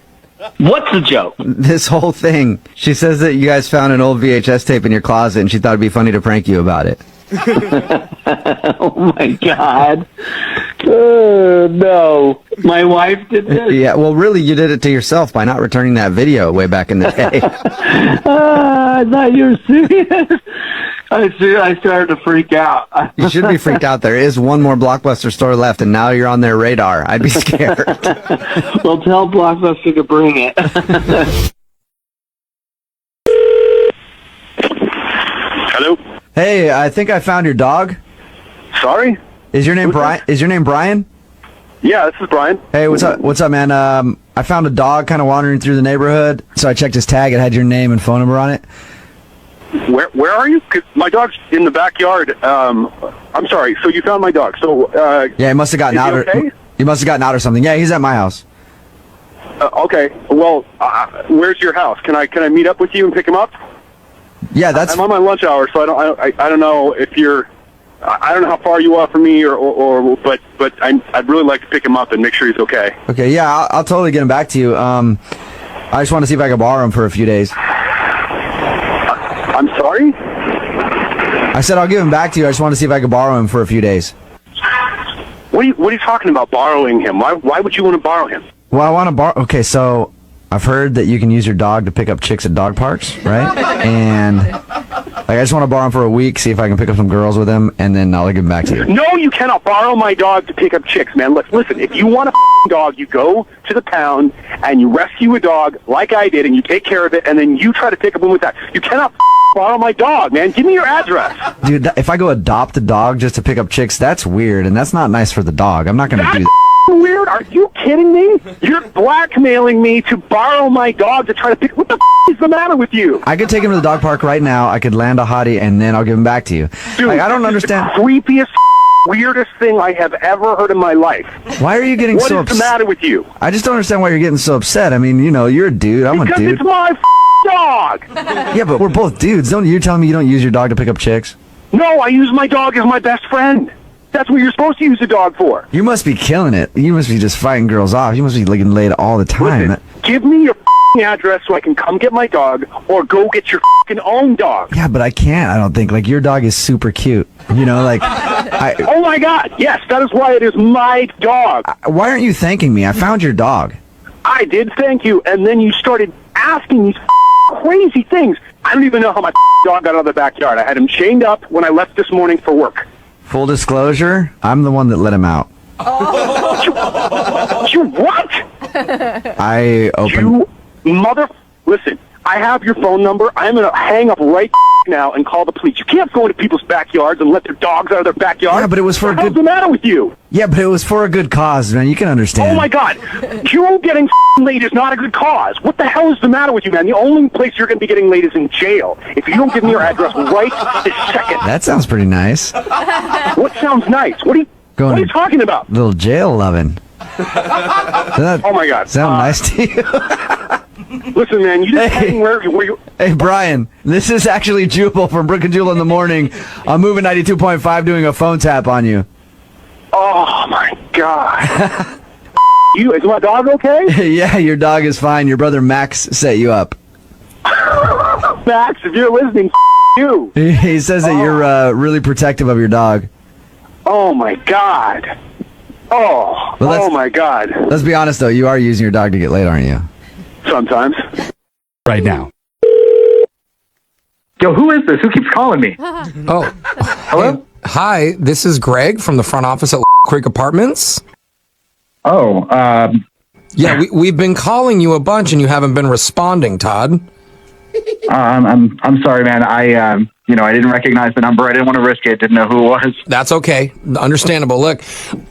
What's the joke? This whole thing. She says that you guys found an old VHS tape in your closet, and she thought it'd be funny to prank you about it. Oh my God. No. My wife did this? Yeah, well, really, you did it to yourself by not returning that video way back in the day. I thought you were serious. I started to freak out. You should be freaked out. There is one more Blockbuster store left, and now you're on their radar. I'd be scared. Well, tell Blockbuster to bring it. Hello? Hey, I think I found your dog. Sorry? Is your name Brian? Is your name Brian? Yeah, this is Brian. Hey, what's up? What's up, man? I found a dog kind of wandering through the neighborhood, so I checked his tag. It had your name and phone number on it. Where are you? 'Cause my dog's in the backyard. I'm sorry. So you found my dog. So Yeah, he must have gotten is out. he okay? He must have gotten out or something. Yeah, he's at my house. Okay. Well, where's your house? Can I meet up with you and pick him up? Yeah, that's. I'm on my lunch hour, so I don't know if you're. I don't know how far you are from me, but I'd really like to pick him up and make sure he's okay. Okay, yeah, I'll totally get him back to you. I just want to see if I can borrow him for a few days. I'm sorry? I said I'll give him back to you. I just want to see if I can borrow him for a few days. What are you talking about borrowing him? Why would you want to borrow him? Well, I want to borrow. Okay, so I've heard that you can use your dog to pick up chicks at dog parks, right? And I just want to borrow him for a week, see if I can pick up some girls with him, and then I'll give him back to you. No, you cannot borrow my dog to pick up chicks, man. Listen, if you want a dog, you go to the pound and you rescue a dog like I did, and you take care of it, and then you try to pick up one with that. You cannot borrow my dog, man. Give me your address. Dude, if I go adopt a dog just to pick up chicks, that's weird, and that's not nice for the dog. I'm not going to do that. Weird? Are you kidding me? You're blackmailing me to borrow my dog to try to pick. What the is the matter with you? I could take him to the dog park right now. I could land a hottie, and then I'll give him back to you. Dude, I don't understand. The creepiest, weirdest thing I have ever heard in my life. Why are you getting so upset? What is the matter with you? I just don't understand why you're getting so upset. I mean, you're a dude. I'm a dude. Because it's my dog. Yeah, but we're both dudes. You're telling me you don't use your dog to pick up chicks? No, I use my dog as my best friend. That's what you're supposed to use a dog for. You must be killing it. You must be just fighting girls off. You must be getting laid all the time. Listen, give me your address so I can come get my dog, or go get your own dog. Yeah, but I can't. I don't think. Your dog is super cute. Oh my God! Yes, that is why it is my dog. Why aren't you thanking me? I found your dog. I did thank you, and then you started asking these crazy things. I don't even know how my dog got out of the backyard. I had him chained up when I left this morning for work. Full disclosure, I'm the one that let him out. You what? I opened... Listen, I have your phone number. I'm going to hang up right now and call the police. You can't go into people's backyards and let their dogs out of their backyard. Yeah, but it was for a good... What's the matter with you? Yeah, but it was for a good cause, man. You can understand. Oh, my God. You getting laid is not a good cause. What the hell is the matter with you, man? The only place you're going to be getting laid is in jail. If you don't give me your address right this second. That sounds pretty nice. What sounds nice? What are you talking about? Little jail loving. Oh, my God. Sound nice to you? Listen, man, you just hang where you... Hey, Brian, this is actually Jubal from Brook and Jewel in the Morning. I'm moving 92.5 doing a phone tap on you. Oh, my God. Is my dog okay? Yeah, your dog is fine. Your brother Max set you up. Max, if you're listening, you. He says that you're really protective of your dog. Oh, my God. Oh my God. Let's be honest, though. You are using your dog to get laid, aren't you? Sometimes. Right now. Yo, who is this? Who keeps calling me? Oh. Hello? Hey, hi, this is Greg from the front office at Creek Apartments. Oh, Yeah, we've been calling you a bunch and you haven't been responding, Todd. I'm sorry, man. I didn't recognize the number. I didn't want to risk it. Didn't know who it was. That's okay. Understandable. Look,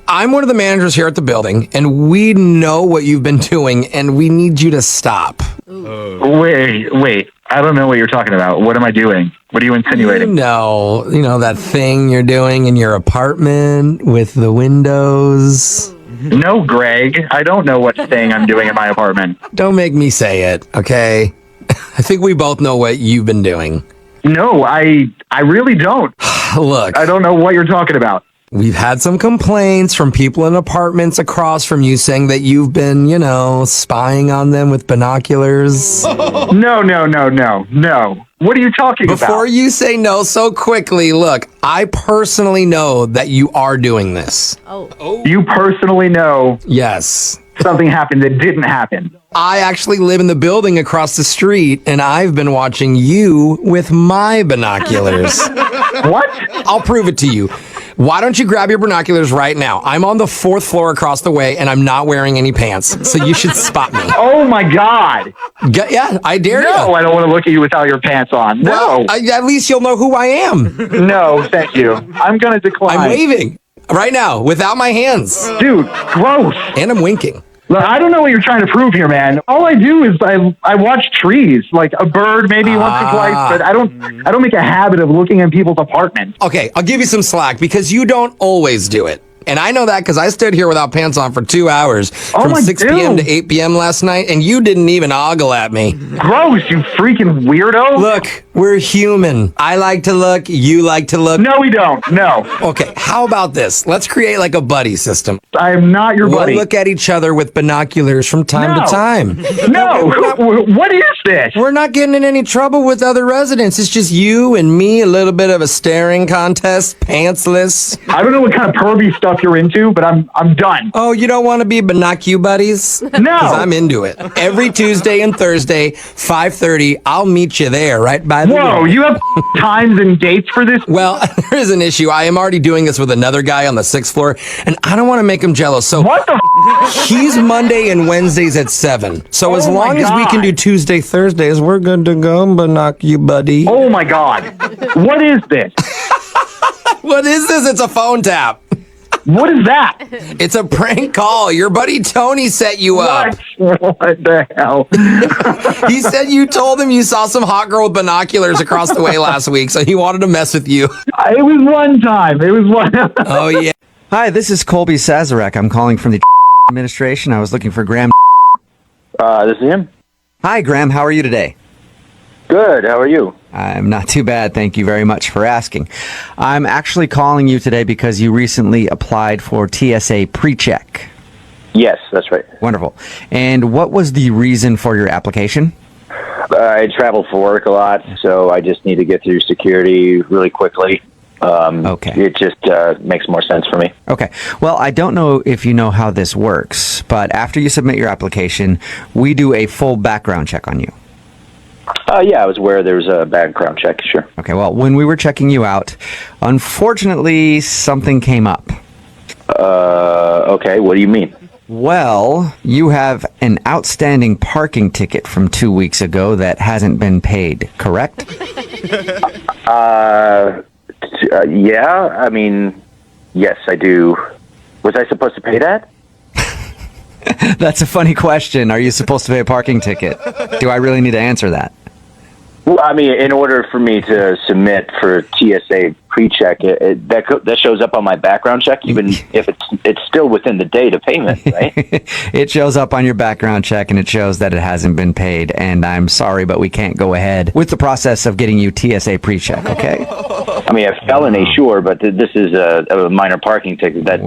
I'm one of the managers here at the building, and we know what you've been doing, and we need you to stop. Wait. I don't know what you're talking about. What am I doing? What are you insinuating? You know that thing you're doing in your apartment with the windows. No, Greg. I don't know what thing I'm doing in my apartment. Don't make me say it, okay? I think we both know what you've been doing. No, I really don't. Look. I don't know what you're talking about. We've had some complaints from people in apartments across from you saying that you've been, spying on them with binoculars. No. What are you talking about? Before you say no so quickly, look, I personally know that you are doing this. Oh. You personally know? Yes. Something happened that didn't happen. I actually live in the building across the street, and I've been watching you with my binoculars. What? I'll prove it to you. Why don't you grab your binoculars right now? I'm on the 4th floor across the way, and I'm not wearing any pants, so you should spot me. Oh, my God. Yeah, I dare you. No, I don't want to look at you without your pants on. No. Well, at least you'll know who I am. No, thank you. I'm going to decline. I'm waving right now without my hands. Dude, gross. And I'm winking. Look, I don't know what you're trying to prove here, man. All I do is I watch trees, like a bird maybe once or twice, but I don't make a habit of looking at people's apartments. Okay, I'll give you some slack because you don't always do it. And I know that because I stood here without pants on for 2 hours from 6 p.m. to 8 p.m. last night, and you didn't even ogle at me. Gross, you freaking weirdo. Look, we're human. I like to look. You like to look. No, we don't. No. Okay, how about this? Let's create like a buddy system. I am not your buddy. We'll look at each other with binoculars from time to time. No. What is this? We're not getting in any trouble with other residents. It's just you and me, a little bit of a staring contest, pantsless. I don't know what kind of pervy stuff you're into, but I'm done. Oh, you don't want to be binocu buddies? No. Because I'm into it. Every Tuesday and Thursday, 5:30, I'll meet you there, right by the Whoa, door. you have times and dates for this? Well, there is an issue. I am already doing this with another guy on the 6th floor, and I don't want to make him jealous. So what the he's Monday and Wednesdays at 7. So as long as we can do Tuesday, Thursdays, we're good to go, binocu buddy. Oh my God. What is this? What is this? It's a phone tap. What is that? It's a prank call. Your buddy Tony set you up. What the hell? He said you told him you saw some hot girl with binoculars across the way last week, so he wanted to mess with you. It was one time. Oh, yeah. Hi, this is Colby Sazarek. I'm calling from the administration. I was looking for Graham. This is him. Hi, Graham. How are you today? Good. How are you? I'm not too bad. Thank you very much for asking. I'm actually calling you today because you recently applied for TSA PreCheck. Yes, that's right. Wonderful. And what was the reason for your application? I travel for work a lot, so I just need to get through security really quickly. Okay. It just makes more sense for me. Okay. Well, I don't know if you know how this works, but after you submit your application, we do a full background check on you. Yeah, I was aware there was a background check, sure. Okay, well, when we were checking you out, unfortunately, something came up. Okay, what do you mean? Well, you have an outstanding parking ticket from 2 weeks ago that hasn't been paid, correct? Yeah, I mean, yes, I do. Was I supposed to pay that? That's a funny question. Are you supposed to pay a parking ticket? Do I really need to answer that? Well, I mean, in order for me to submit for TSA PreCheck, that shows up on my background check, even if it's still within the date of payment, right? It shows up on your background check, and it shows that it hasn't been paid. And I'm sorry, but we can't go ahead with the process of getting you TSA PreCheck, okay? I mean, a felony, sure, but this is a minor parking ticket that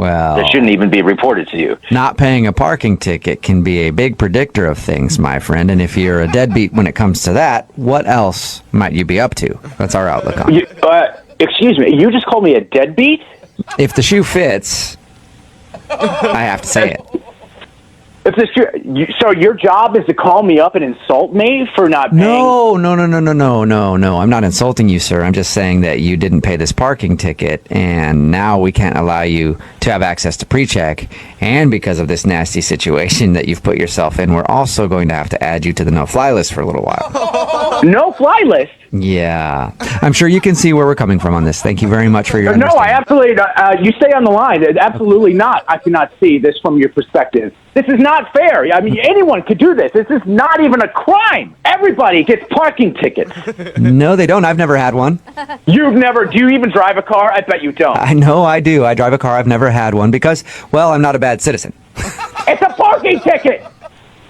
shouldn't even be reported to you. Not paying a parking ticket can be a big predictor of things, my friend. And if you're a deadbeat when it comes to that, what else might you be up to? That's our outlook on it. Excuse me, you just called me a deadbeat? If the shoe fits, I have to say it. If the shoe, so your job is to call me up and insult me for not paying? No. I'm not insulting you, sir. I'm just saying that you didn't pay this parking ticket, and now we can't allow you to have access to PreCheck. And because of this nasty situation that you've put yourself in, we're also going to have to add you to the no-fly list for a little while. No-fly list? Yeah. I'm sure you can see where we're coming from on this. Thank you very much for your No, understanding. I absolutely, you stay on the line. Absolutely not. I cannot see this from your perspective. This is not fair. I mean, anyone could do this. This is not even a crime. Everybody gets parking tickets. No, they don't. I've never had one. You've never, do you even drive a car? I bet you don't. I know I do. I drive a car. I've never had one because, well, I'm not a bad citizen. It's a parking ticket.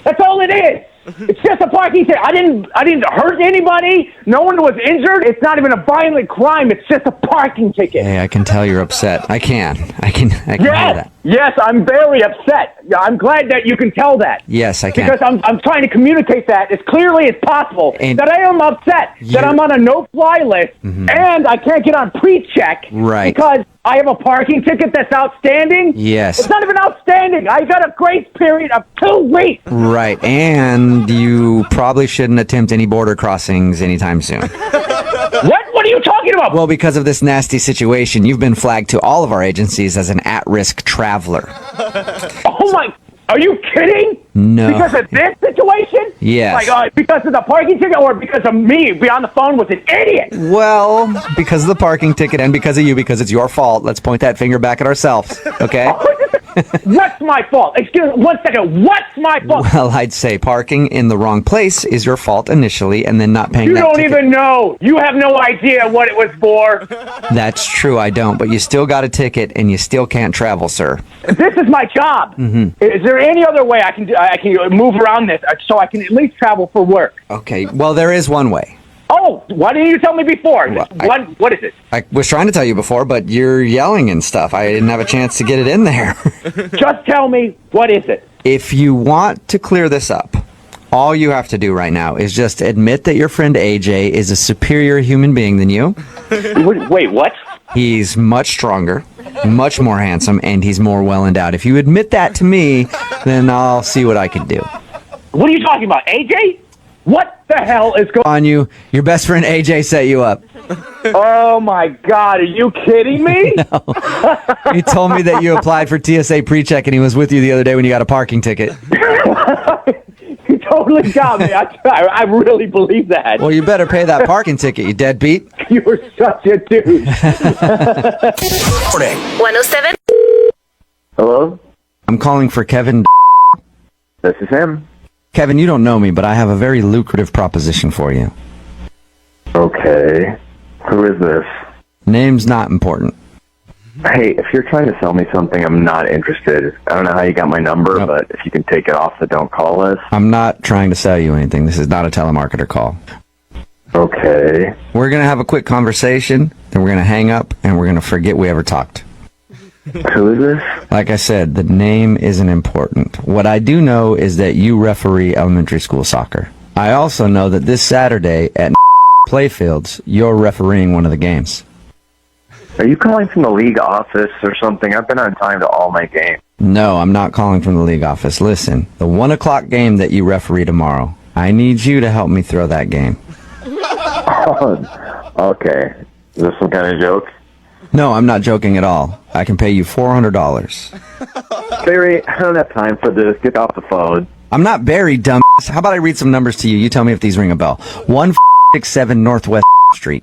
That's all it is. It's just a parking ticket. I didn't hurt anybody. No one was injured. It's not even a violent crime. It's just a parking ticket. Hey, I can tell you're upset. I can hear that. Yes, I'm very upset. I'm glad that you can tell that. Yes, I can. Because I'm trying to communicate that as clearly as possible, that I am upset, that I'm on a no-fly list, and I can't get on PreCheck Right. because I have a parking ticket that's outstanding. Yes. It's not even outstanding. I got a grace period of 2 weeks. Right, and you probably shouldn't attempt any border crossings anytime soon. What are you talking about? Well, because of this nasty situation, you've been flagged to all of our agencies as an at-risk traveler. Oh my... Are you kidding? No. Because of this situation? Yes. Like, because of the parking ticket or because of me being on the phone with an idiot? Well, because of the parking ticket and because of you, because it's your fault. Let's point that finger back at ourselves, okay? What's my fault? Excuse me, 1 second. What's my fault? Well, I'd say parking in the wrong place is your fault initially, and then not paying You that don't ticket. even know. You have no idea what it was for. That's true, I don't, but you still got a ticket, and you still can't travel, sir. This is my job. Mm-hmm. Is there any other way I can move around this so I can at least travel for work? Okay, well, there is one way. Oh, why didn't you tell me before? What is it? I was trying to tell you before, but you're yelling and stuff. I didn't have a chance to get it in there. Just tell me, what is it? If you want to clear this up, all you have to do right now is just admit that your friend AJ is a superior human being than you. Wait, what? He's much stronger, much more handsome, and he's more well-endowed. If you admit that to me, then I'll see what I can do. What are you talking about, AJ? What the hell is going on you? Your best friend AJ set you up. Oh my God, are you kidding me? No. He told me that you applied for TSA pre-check and he was with you the other day when you got a parking ticket. You totally got me. I really believe that. Well, you better pay that parking ticket, you deadbeat. You're such a dude. 107. Hello? I'm calling for Kevin. This is him. Kevin, you don't know me, but I have a very lucrative proposition for you. Okay. Who is this? Name's not important. Hey, if you're trying to sell me something, I'm not interested. I don't know how you got my number, but if you can take it off the don't call list. I'm not trying to sell you anything. This is not a telemarketer call. Okay. We're going to have a quick conversation, then we're going to hang up, and we're going to forget we ever talked. Who is this? Like I said, the name isn't important. What I do know is that you referee elementary school soccer. I also know that this Saturday at Playfields, you're refereeing one of the games. Are you calling from the league office or something? I've been on time to all my games. No, I'm not calling from the league office. Listen, the 1 o'clock game that you referee tomorrow, I need you to help me throw that game. Okay. Is this some kind of joke? No, I'm not joking at all. I can pay you $400. Barry, I don't have time for this. Get off the phone. I'm not Barry, dumb. How about I read some numbers to you? You tell me if these ring a bell. 167 Northwest Street.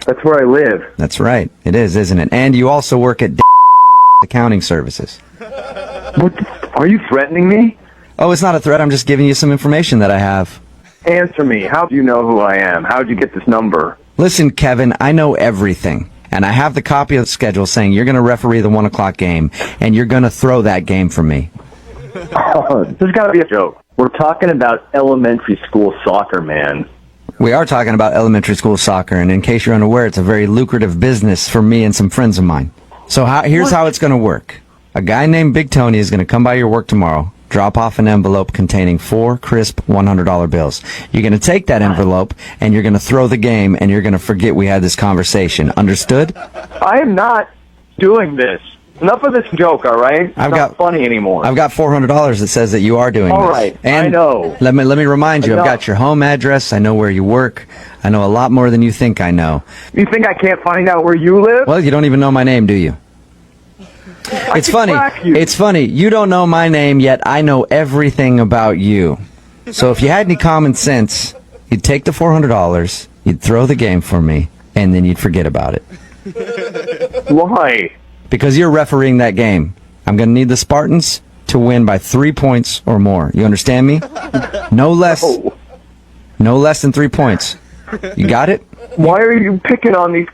That's where I live. That's right. It is, isn't it? And you also work at accounting services. What? Are you threatening me? Oh, it's not a threat. I'm just giving you some information that I have. Answer me. How do you know who I am? How did you get this number? Listen, Kevin, I know everything. And I have the copy of the schedule saying you're going to referee the 1 o'clock game, and you're going to throw that game for me. Oh, there's got to be a joke. We're talking about elementary school soccer, man. We are talking about elementary school soccer, and in case you're unaware, it's a very lucrative business for me and some friends of mine. So here's how it's going to work. A guy named Big Tony is going to come by your work tomorrow, drop off an envelope containing 4 crisp $100 bills. You're going to take that envelope, and you're going to throw the game, and you're going to forget we had this conversation. Understood? I am not doing this. Enough of this joke, all right? It's not funny anymore. I've got $400 that says that you are doing all this. right, And I know. Let me remind you, I know. I've got your home address. I know where you work. I know a lot more than you think I know. You think I can't find out where you live? Well, you don't even know my name, do you? It's funny. It's funny. You don't know my name, yet I know everything about you. So if you had any common sense, you'd take the $400, you'd throw the game for me, and then you'd forget about it. Why? Because you're refereeing that game. I'm going to need the Spartans to win by 3 points or more. You understand me? No less. No less than 3 points. You got it? Why are you picking on these?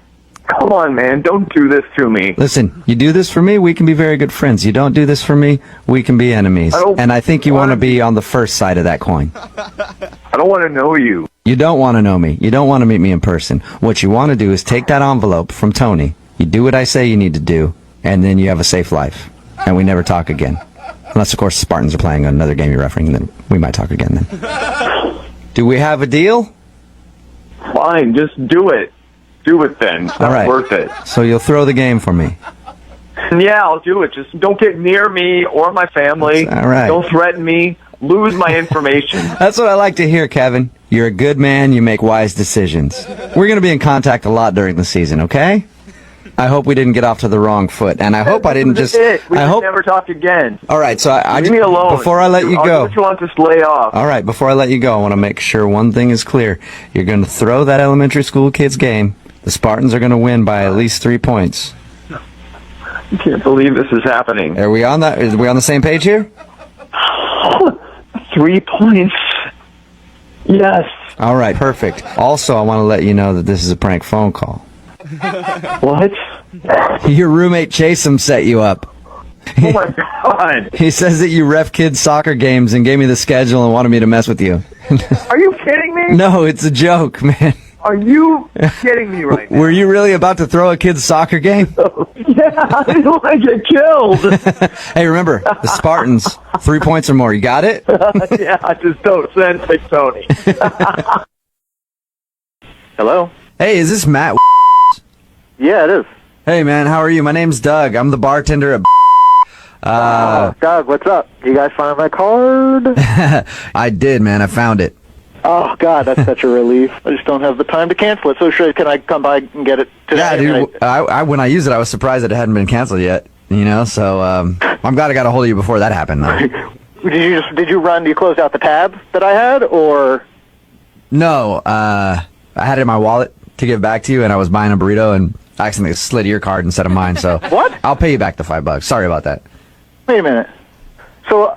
Come on, man. Don't do this to me. Listen, you do this for me, we can be very good friends. You don't do this for me, we can be enemies. And I think you want to be on the first side of that coin. I don't want to know you. You don't want to know me. You don't want to meet me in person. What you want to do is take that envelope from Tony. You do what I say you need to do, and then you have a safe life. And we never talk again. Unless, of course, Spartans are playing another game you're refereeing, then we might talk again then. Do we have a deal? Fine, just do it. Do it then. It's not worth it. So you'll throw the game for me. Yeah, I'll do it. Just don't get near me or my family. That's all right. Don't threaten me. Lose my information. That's what I like to hear, Kevin. You're a good man. You make wise decisions. We're going to be in contact a lot during the season, okay? I hope we didn't get off to the wrong foot, and I hope I didn't just. We can never talk again. All right, so I leave me alone. Before I let you I'll go, do what you want, just lay off. all right, before I let you go, I want to make sure one thing is clear. You're going to throw that elementary school kids game. The Spartans are going to win by at least 3 points. I can't believe this is happening. Are we on that? Are we on the same page here? 3 points. Yes. All right, perfect. Also, I want to let you know that this is a prank phone call. What? Your roommate Chase'em set you up. Oh my God. He says that you ref kids' soccer games and gave me the schedule and wanted me to mess with you. Are you kidding me? No, it's a joke, man. Are you kidding me right now? Were you really about to throw a kid's soccer game? Yeah, I don't want to get killed. Hey, remember, the Spartans, 3 points or more. You got it? Yeah, I just don't send it, Tony. Hello? Hey, is this Matt? Yeah, it is. Hey, man, how are you? My name's Doug. I'm the bartender at... Doug, what's up? You guys find my card? I did, man. I found it. Oh, God, that's such a relief. I just don't have the time to cancel it. So, sure, can I come by and get it today? Yeah, dude. When I used it, I was surprised that it hadn't been canceled yet. You know, so I'm glad I got a hold of you before that happened, though. Did you close out the tab that I had, or? No, I had it in my wallet to give back to you, and I was buying a burrito, and I accidentally slid your card instead of mine. So what? I'll pay you back the $5. Sorry about that. Wait a minute. So,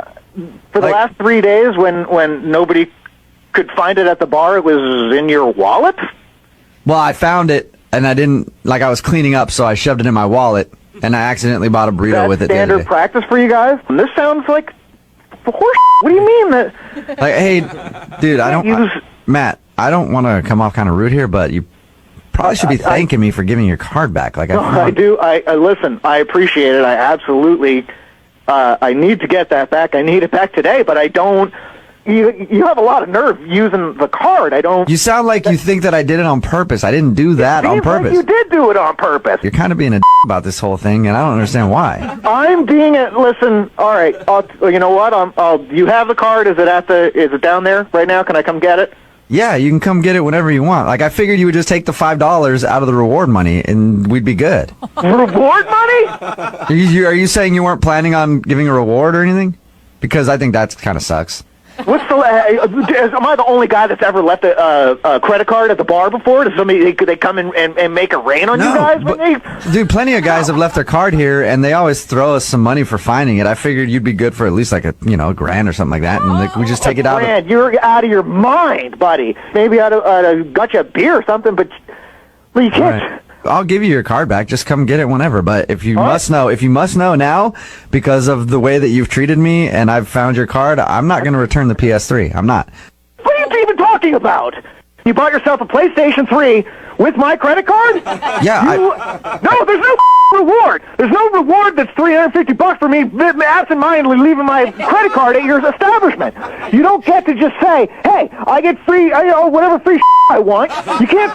for the last 3 days, when nobody could find it at the bar, it was in your wallet? Well, I found it, and I didn't, I was cleaning up, so I shoved it in my wallet, and I accidentally bought a burrito with it the other standard day. practice for you guys? And this sounds like horse. What do you mean that? Hey, dude, Matt, I don't want to come off kind of rude here, but you probably should be thanking me for giving your card back. I do. I listen. I appreciate it. I absolutely. I need to get that back. I need it back today, but I don't. You have a lot of nerve using the card. I don't. You sound like you think that I did it on purpose. I didn't do that on purpose. Like you did do it on purpose. You're kind of being a about this whole thing, and I don't understand why. I'm being a listen. All right. You know what? You have the card. Is it down there right now? Can I come get it? Yeah, you can come get it whenever you want. I figured you would just take the $5 out of the reward money, and we'd be good. Reward money? Are you saying you weren't planning on giving a reward or anything? Because I think that kind of sucks. What's the? Am I the only guy that's ever left a credit card at the bar before? Does somebody they come and make it rain on you guys? Dude, plenty of guys have left their card here, and they always throw us some money for finding it. I figured you'd be good for at least a $1,000 or something like that, and we just take it out. You're out of your mind, buddy. Maybe I'd have got you a beer or something, but you can't. Right. I'll give you your card back. Just come get it whenever. But if you must know now, because of the way that you've treated me and I've found your card, I'm not going to return the PS3. I'm not. What are you even talking about? You bought yourself a PlayStation 3 with my credit card? Yeah. No, there's no reward. There's no reward that's $350 for me absent-mindedly leaving my credit card at your establishment. You don't get to just say, hey, I get free, whatever free I want. You can't.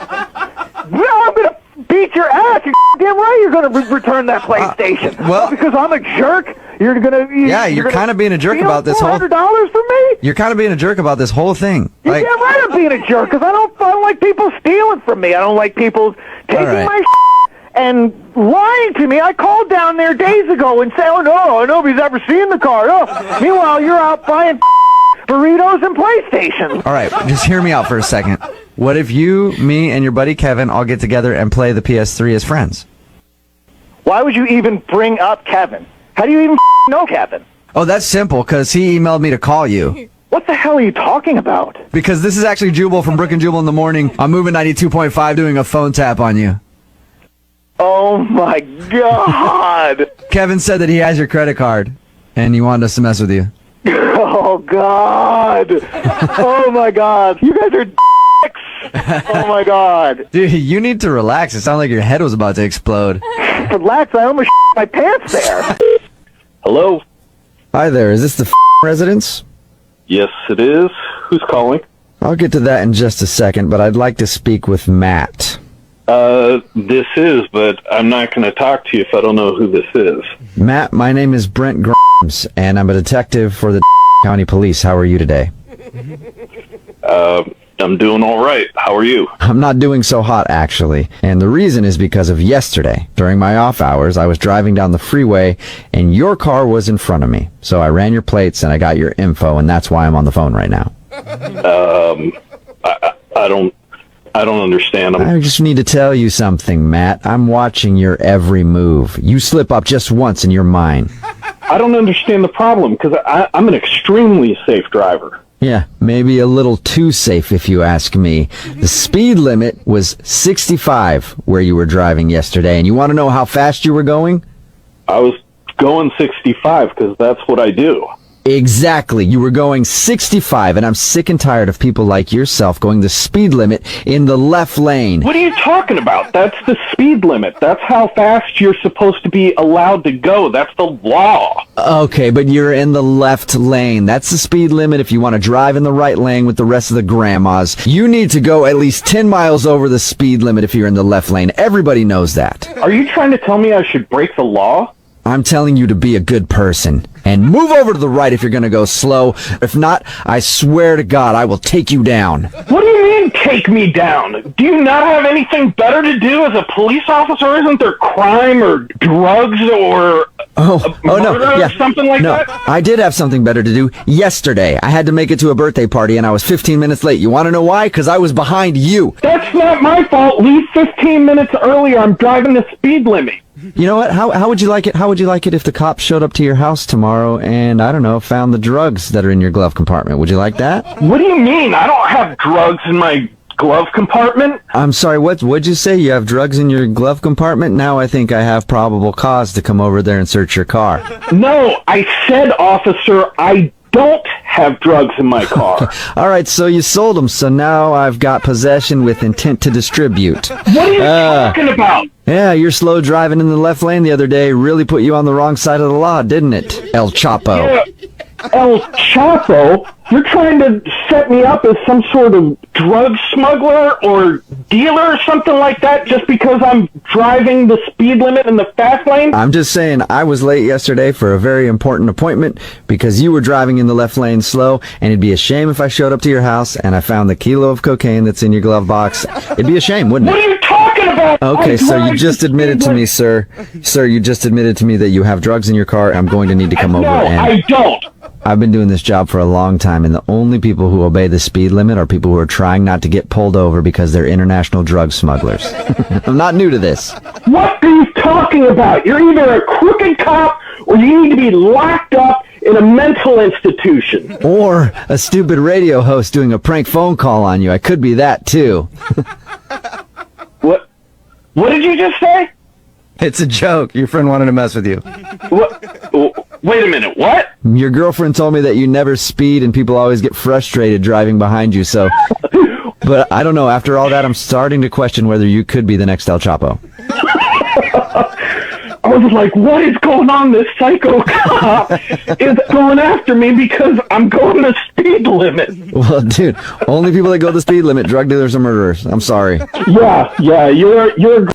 No, I'm going to beat your ass. You're damn right you're going to return that PlayStation. Well, because I'm a jerk, you're going to... You're kind of being a jerk about this whole... $400 for me? You're kind of being a jerk about this whole thing. You're damn right I'm being a jerk, because I don't like people stealing from me. I don't like people taking my and lying to me. I called down there days ago and said, oh, no, nobody's ever seen the card. Oh. Meanwhile, you're out buying burritos and PlayStations. All right, just hear me out for a second. What if you, me, and your buddy Kevin all get together and play the PS3 as friends? Why would you even bring up Kevin? How do you even know Kevin? Oh, that's simple, because he emailed me to call you. What the hell are you talking about? Because this is actually Jubal from Brook and Jubal in the Morning. I'm moving 92.5 doing a phone tap on you. Oh, my God. Kevin said that he has your credit card, and he wanted us to mess with you. Oh, God. Oh, my God. You guys are dicks. Oh, my God. Dude, you need to relax. It sounded like your head was about to explode. Relax. I almost my pants there. Hello? Hi there. Is this the residence? Yes, it is. Who's calling? I'll get to that in just a second, but I'd like to speak with Matt. This is, but I'm not going to talk to you if I don't know who this is. Matt, my name is Brent Grimes, and I'm a detective for the County Police. How are you today? I'm doing all right. How are you? I'm not doing so hot, actually. And the reason is because of yesterday. During my off hours, I was driving down the freeway, and your car was in front of me. So I ran your plates, and I got your info, and that's why I'm on the phone right now. I don't understand. I just need to tell you something, Matt. I'm watching your every move. You slip up just once and you're mine. I don't understand the problem because I'm an extremely safe driver. Yeah, maybe a little too safe if you ask me. The speed limit was 65 where you were driving yesterday, and you want to know how fast you were going? I was going 65 because that's what I do. Exactly. You were going 65, and I'm sick and tired of people like yourself going the speed limit in the left lane. What are you talking about? That's the speed limit. That's how fast you're supposed to be allowed to go. That's the law. Okay, but you're in the left lane. That's the speed limit if you want to drive in the right lane with the rest of the grandmas. You need to go at least 10 miles over the speed limit if you're in the left lane. Everybody knows that. Are you trying to tell me I should break the law? I'm telling you to be a good person. And move over to the right if you're going to go slow. If not, I swear to God, I will take you down. What do you mean, take me down? Do you not have anything better to do as a police officer? Isn't there crime or drugs or murder or something like that? I did have something better to do yesterday. I had to make it to a birthday party, and I was 15 minutes late. You want to know why? Because I was behind you. That's not my fault. Leave 15 minutes earlier. I'm driving the speed limit. You know what? How would you like it? How would you like it if the cops showed up to your house tomorrow and, I don't know, found the drugs that are in your glove compartment? Would you like that? What do you mean? I don't have drugs in my glove compartment. I'm sorry, what'd you say? You have drugs in your glove compartment? Now I think I have probable cause to come over there and search your car. No, I said, officer, I don't have drugs in my car. All right, so you sold them, so now I've got possession with intent to distribute. What are you talking about? Yeah, your slow driving in the left lane the other day really put you on the wrong side of the law, didn't it, El Chapo? Yeah. El Chapo? You're trying to set me up as some sort of drug smuggler or dealer or something like that just because I'm driving the speed limit in the fast lane? I'm just saying I was late yesterday for a very important appointment because you were driving in the left lane slow, and it'd be a shame if I showed up to your house and I found the kilo of cocaine that's in your glove box. It'd be a shame, wouldn't it? What are you talking about? Okay, so you just admitted to me, sir. Sir, you just admitted to me that you have drugs in your car. I'm going to need to come over and... No, I don't. I've been doing this job for a long time, and the only people who obey the speed limit are people who are trying not to get pulled over because they're international drug smugglers. I'm not new to this. What are you talking about? You're either a crooked cop or you need to be locked up in a mental institution. Or a stupid radio host doing a prank phone call on you. I could be that, too. What did you just say? It's a joke. Your friend wanted to mess with you. What? Wait a minute, what? Your girlfriend told me that you never speed and people always get frustrated driving behind you, so... But I don't know, after all that, I'm starting to question whether you could be the next El Chapo. I was like, what is going on? This psycho cop is going after me because I'm going the speed limit. Well, dude, only people that go the speed limit, drug dealers or murderers. I'm sorry. Yeah, you're